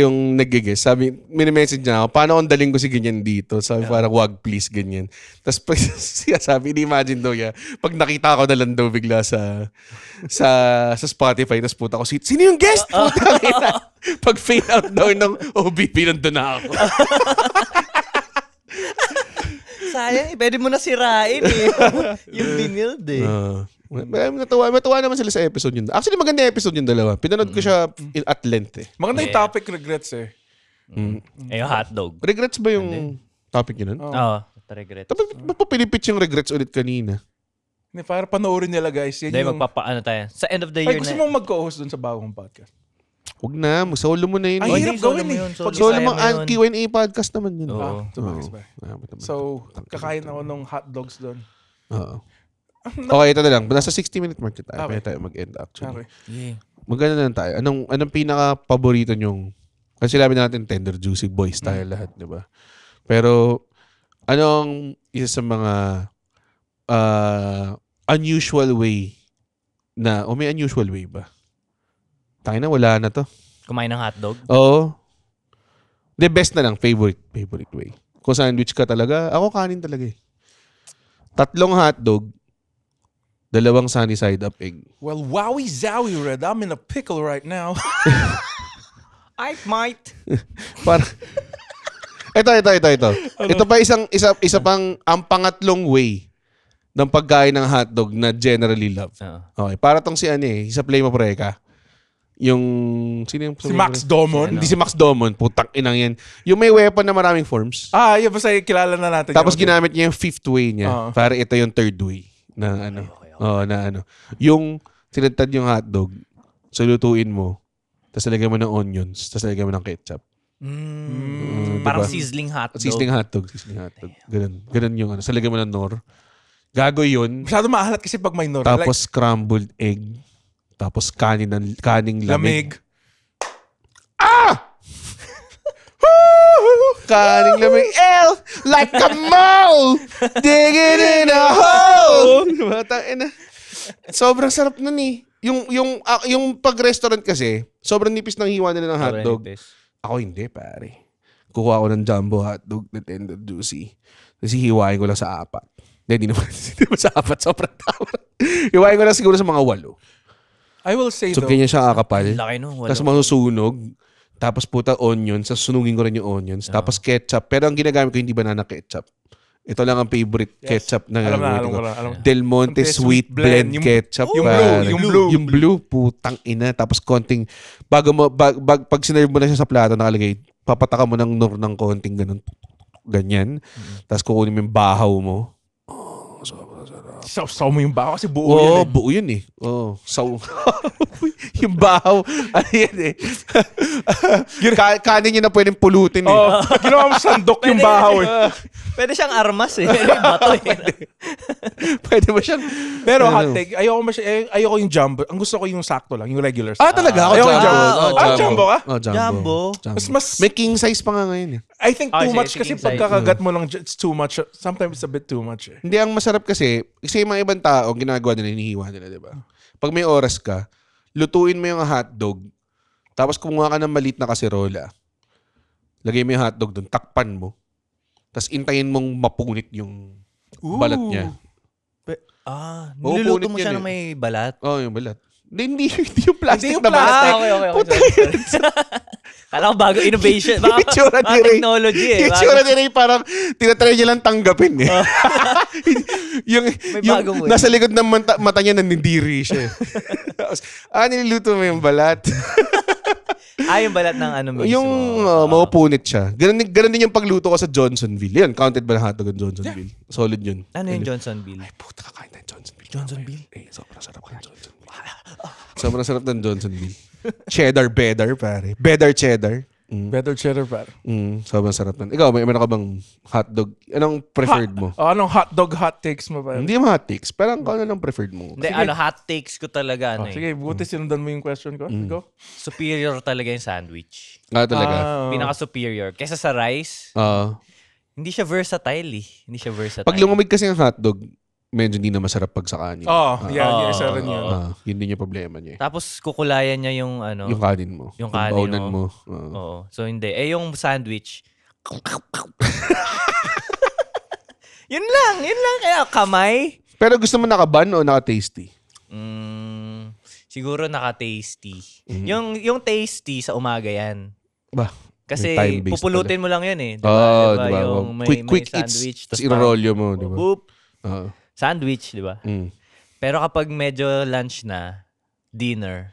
yung nag-guess. Sabi, mini-message niya ako, paano kung daling ko si ganyan dito? Sabi, parang wag please, ganyan. Tapos siya sabi, imagine daw niya, pag nakita ko na lang daw bigla sa Spotify, tapos puta ko, sino yung guest? Puta, pag fade out daw ng OBP, nandun na ako. sayang pwede mo na sirain eh. Yung binild eh. Matuwa naman sila sa episode yun. Actually, maganda episode yung dalawa. Pinanood ko siya at length eh. Maganda yung topic, regrets eh. Yung hotdog. Regrets ba yung topic yun? Oo. Regrets. Ba't pa pinipitch yung regrets ulit kanina? Hindi, para panoorin nila guys. Yan Hindi, yung... magpapaano tayo. Sa end of the year gusto na. mong mag-co-host dun sa bagong podcast. Huwag na, solo mo na yun. Ang hirap gawin eh. Solo mo ang Q&A podcast naman yun. So, kakain ako ng hotdogs doon. Oo. Okay, ito na lang. Nasa 60-minute mark tayo. Kaya tayo mag-end actually. Okay. Maganda na tayo. Anong pinaka-paborito nyong... Kasi sabi natin tender, juicy boys tayo lahat, di ba? Pero, anong isa sa mga unusual way na... O may unusual way ba? Tayo na, wala na to. Kumain ng hotdog? Oo. The best na lang. Favorite way. Kung sandwich ka talaga, ako kanin talaga eh. 3 hotdog, 2 sunny side up egg. Well, wowie zowie, Red. I'm in a pickle right now. I might. Para Ito. Ito pa isa pang ang pangatlong way ng pagkain ng hotdog na generally love. Okay, para tong si sa Play Mo Preka. Yung sino yung si Max Domon. Hindi si Max Domon, putang inang yan. Yung may weapon na maraming forms. Yun basta kilala na natin. Tapos ginamit niya yung 5th way niya. Para ito yung 3rd way na Okay. Yung tinatad yung hotdog, so lutuin mo, tapos lagyan mo ng onions, tapos lagyan mo ng ketchup. Parang diba? sizzling hotdog. Sizzling hotdog. Ganun yung Sa lagyan mo ng nor. Gago yun. Masyado maalat kasi pag may nor. Tapos scrambled egg. Tapos kaning lamig. Kaning lamig. Like a mole! Digging in a hole! Sobrang sarap nun eh. Yung pag-restaurant kasi, sobrang nipis ng hiwa nila ng hotdog. Ako hindi, pare. Kukuha ko ng jumbo hotdog na tender juicy. Kasi hiwain ko lang sa 4. Hindi naman sa 4. Sobrang tama. Hiwain ko lang siguro sa mga 8. I will say so, ganyan siya kakapal. Laki no, tapos masusunog. Tapos puta onions. Tapos sunugin ko rin yung onions. Tapos ketchup. Pero ang ginagamit ko hindi banana ketchup. Ito lang ang favorite ketchup na gagawin ko. Del Monte Sweet Blend Ketchup. Yung blue. Putang ina. Tapos konting, pag sinerve mo na siya sa plato nakalagay, papataka mo ng nor ng konting ganun. Ganyan. Tapos kukunin mo yung bahaw mo. Saw mo yung bahaw kasi buo yan eh. Buo yun eh. Yung bahaw. Ano yan eh. Kanin yun na pwedeng pulutin eh. Ginawa mo sandok yung bahaw eh. Pwede siyang armas eh. Pwede bato eh. Pwede mo siyang... Pero hot take, ayoko yung jumbo. Ang gusto ko yung sakto lang, yung regular. Talaga? Ayoko yung jumbo. Jumbo ka? Jumbo. Mas may king size pa nga ngayon eh. I think too much kasi pagkakagat mo lang, it's too much. Sometimes it's a bit too much eh. Hindi, ang masarap kasi yung mga ibang tao, ginagawa nila, hinihiwa nila, di ba? Pag may oras ka, lutuin mo yung hotdog, tapos kumuha ka ng maliit na kaserola, lagay mo yung hotdog doon, takpan mo, tapos intayin mong mapunit yung balat niya. Niluluto mo siya na may balat? Yung balat. Hindi yung plastic na balat. Okay. Kala ko bago innovation. Baka technology eh. Yung itsura ni Ray parang tinatry niya lang tanggapin eh. yung nasa likod ng mata niya nandindiri siya. Niluluto mo yung balat. Yung balat ng mismo. Yung mapupunit siya. Ganun din yung pagluto ko sa Johnsonville. Yan, counted ba na hotdog ng Johnsonville? Solid yun. Ano yung Johnsonville? Ay, puta, kakain tayo Johnsonville. Johnsonville? Sobrang sarap ng Johnsonville. Sobrang sarap ng Johnsonville. Cheddar, beddar, pare. Beddar, cheddar. Better cheddar, pare. Sobrang sarap nun. Ikaw, may meron ka bang hotdog? Anong preferred mo? Anong hotdog hot takes mo, pare? Hindi yung hot takes. Parang ano lang preferred mo? Hindi, hot takes ko talaga. Sige, buti sinundan mo yung question ko. Go. Superior talaga yung sandwich. Talaga? Pinaka-superior. Kesa sa rice, hindi siya versatile eh. Pag lumamig kasi yung hotdog, medyo hindi na masarap pag sa kanin. Isa rin yun. Yun din yung problema niya. Tapos kukulayan niya yung yung kanin mo. Yung kanin mo. Oo. So hindi. Yung sandwich. Yun lang. Kaya kamay. Pero gusto mo naka-bun o naka-tasty? Siguro naka-tasty. Yung tasty sa umaga yan. Kasi time-based pupulutin mo lang yun eh. Diba? Diba? Yung Quick sandwich. eats. Tapos irolyo mo, diba? Boop. Sandwich, diba? Pero kapag medyo lunch na, dinner,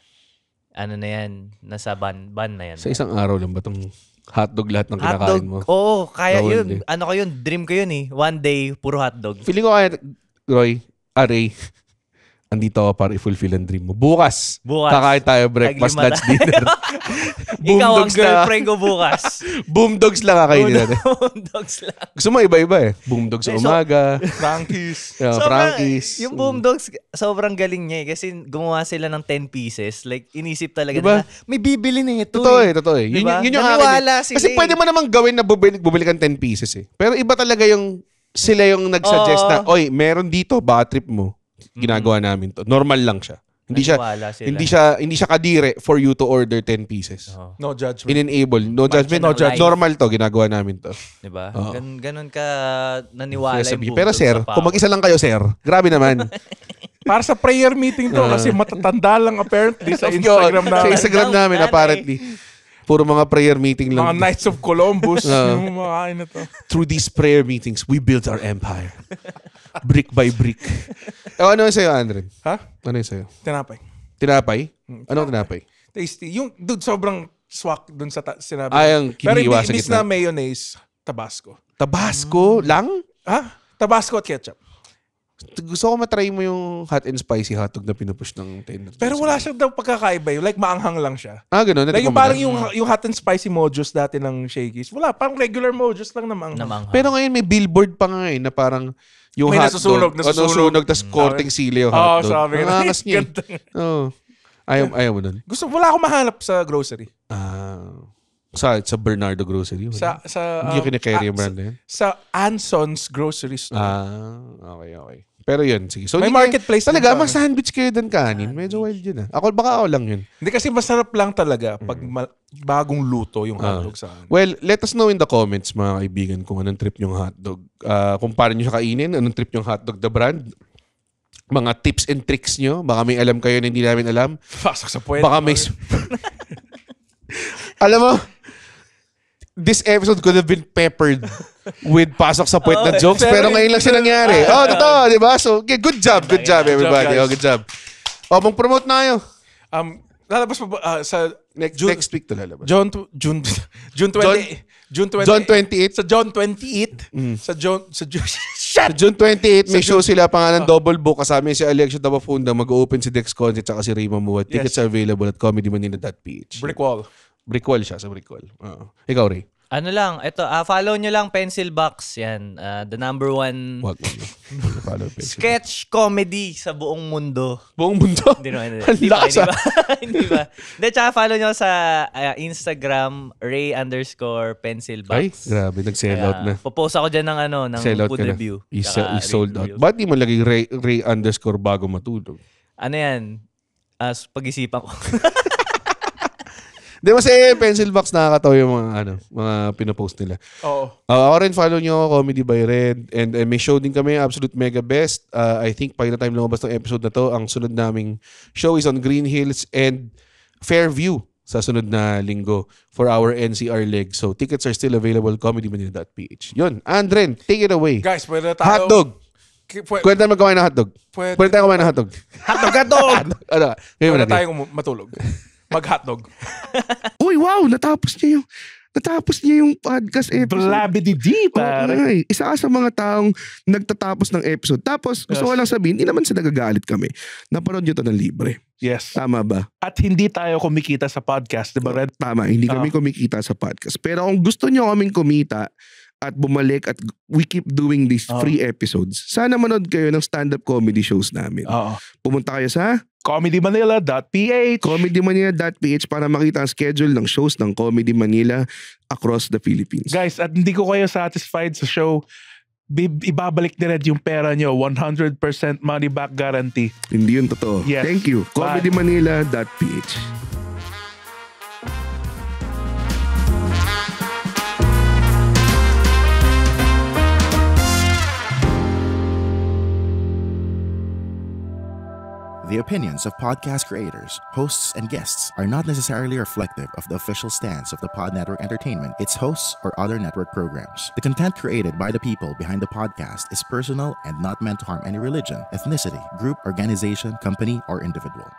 ano na yan, nasa ban na yan. Sa isang araw lang ba itong hotdog lahat ng kinakain mo? Oo, kaya yun. Ano ko yun, dream ko yun eh. One day, puro hotdog. Feeling ko kaya, Roy, Ray, andito ako para i-fulfill ang dream mo. Bukas. Kakain tayo breakfast, lunch, dinner. Ikaw ang girlfriend ko bukas. Boomdogs lang kakainin natin. Boomdogs lang. Gusto mo iba-iba eh. Boomdogs sa umaga. Frankies. Frankies. Yung Boomdogs, sobrang galing niya eh. Kasi gumawa sila ng 10 pieces. Like, inisip talaga diba? na may bibili na ito Totoo eh. Diba? Yun yung akin. Kasi pwede mo namang gawin na bumili kang 10 pieces eh. Pero iba talaga yung sila yung nag-suggest na, oy, meron dito, baka trip mo. Ginagawa namin to. Normal lang siya. Hindi siya kadire for you to order 10 pieces. No judgment. In-enable. No judgment. Normal to. Ginagawa namin to. Diba? Ganun ka naniwala yung pero sir, kung mag-isa lang kayo, sir, grabe naman. Para sa prayer meeting to kasi matatanda lang apparently sa Instagram namin. Sa Instagram namin apparently. Puro mga prayer meeting lang. Mga Knights of Columbus. Yung mga kain na to. Through these prayer meetings, we built our empire. Brick by brick. Ano yung sa'yo, Andren? Ha? Ano yung sa'yo? Tinapay. Tinapay? Anong tinapay? Tasty. Yung, dude, sobrang swak dun sa sinabi. Yung pero kinihiwa sa imbis gitna. na mayonnaise, Tabasco. Tabasco lang? Ha? Tabasco at ketchup. Gusto ko matry mo yung hot and spicy hotdog na pinupush ng tender. Pero wala siya daw pagkakaiba yun. Like, maanghang lang siya. Ganun. Like, yung parang yung hot and spicy mojos dati ng Shakey's. Wala, parang regular mojos lang na maanghang. Pero ngayon may billboard pa nga na parang yung may hotdog. Nasusunog. Tas korting sili yung hotdog. Sabi ang angas niya. Ayaw mo nun. Wala akong mahanap sa grocery. Sa Bernardo Grocery? Hindi yung kinikerry yung brand na yun? Sa Anson's Grocery Store. Okay. Pero yun, sige. So, may marketplace talaga, mag-sandwich kayo din kanin. Medyo wild yun baka ako lang yun. Hindi kasi masarap lang talaga pag bagong luto yung hotdog sa akin. Well, let us know in the comments, mga kaibigan, kung anong trip yung hotdog. Kung paano nyo siya kainin, anong trip yung hotdog the brand. Mga tips and tricks nyo. Baka may alam kayo na hindi namin alam. Pasok sa puwet. Baka may... Alam mo, this episode could have been peppered with pasok sa puwet na jokes, pero ngayon lang siya nangyari. Totoo, di ba? So, good job everybody. Good job. Mag-promote na kayo. Lalabas pa ba sa next week to lalabas. June 28. Sa June 28. Sa June 28, may show sila pangalan Double Book. Kasama si Alexio Dabafunda. Mag-open si Dex Conce at si Rima Muad. Tickets are available at comedymanila.ph. Brickwall siya sa Brickwall. Ikaw, Ray. Ano lang, ito, follow nyo lang Pencil Box. Yan, the number one sketch comedy sa buong mundo. Buong mundo? Hindi ba? Hindi ba? Tsaka follow nyo sa Instagram, Ray_Pencil Box. Ay, grabe, nag-sell out na. Popost ako dyan ng food review. Sold out. Ba't di mo laging Ray_ bago matulog? Ano yan? Pag-isipan ko. Di kasi Pencil Box nakakatawa yung mga pinopost nila. Oo. Ako rin, follow nyo Comedy by Red. And may show din kami, Absolute Mega Best. I think by the time lumabas ng episode na to, ang sunod naming show is on Green Hills and Fairview sa sunod na linggo for our NCR leg. So tickets are still available, comedymanila.ph. Yun, Andren, take it away. Guys, pwede tayo... Hotdog! Pwede tayo magkawain ng hotdog. Pwede tayo kumain ng hotdog. Hotdog! Pwede tayo matulog. Mag-hotdog. Uy, wow! Natapos niya yung podcast episode. Blabidi-di, pare. Isa ka sa mga taong nagtatapos ng episode. Tapos, gusto ko lang sabihin, hindi naman sa nagagalit kami. Napanood nyo to ng libre. Yes. Tama ba? At hindi tayo kumikita sa podcast, di ba, Red? Tama, hindi kami kumikita sa podcast. Pero kung gusto nyo kaming kumita at bumalik at we keep doing these free episodes, sana manood kayo ng stand-up comedy shows namin. Pumunta kayo sa comedymanila.ph para makita ang schedule ng shows ng Comedy Manila across the Philippines. Guys, at hindi ko kayo satisfied sa show, ibabalik ni Red yung pera nyo. 100% money back guarantee. Hindi yun totoo. Yes. Thank you. comedymanila.ph. The opinions of podcast creators, hosts, and guests are not necessarily reflective of the official stance of the Pod Network Entertainment, its hosts, or other network programs. The content created by the people behind the podcast is personal and not meant to harm any religion, ethnicity, group, organization, company, or individual.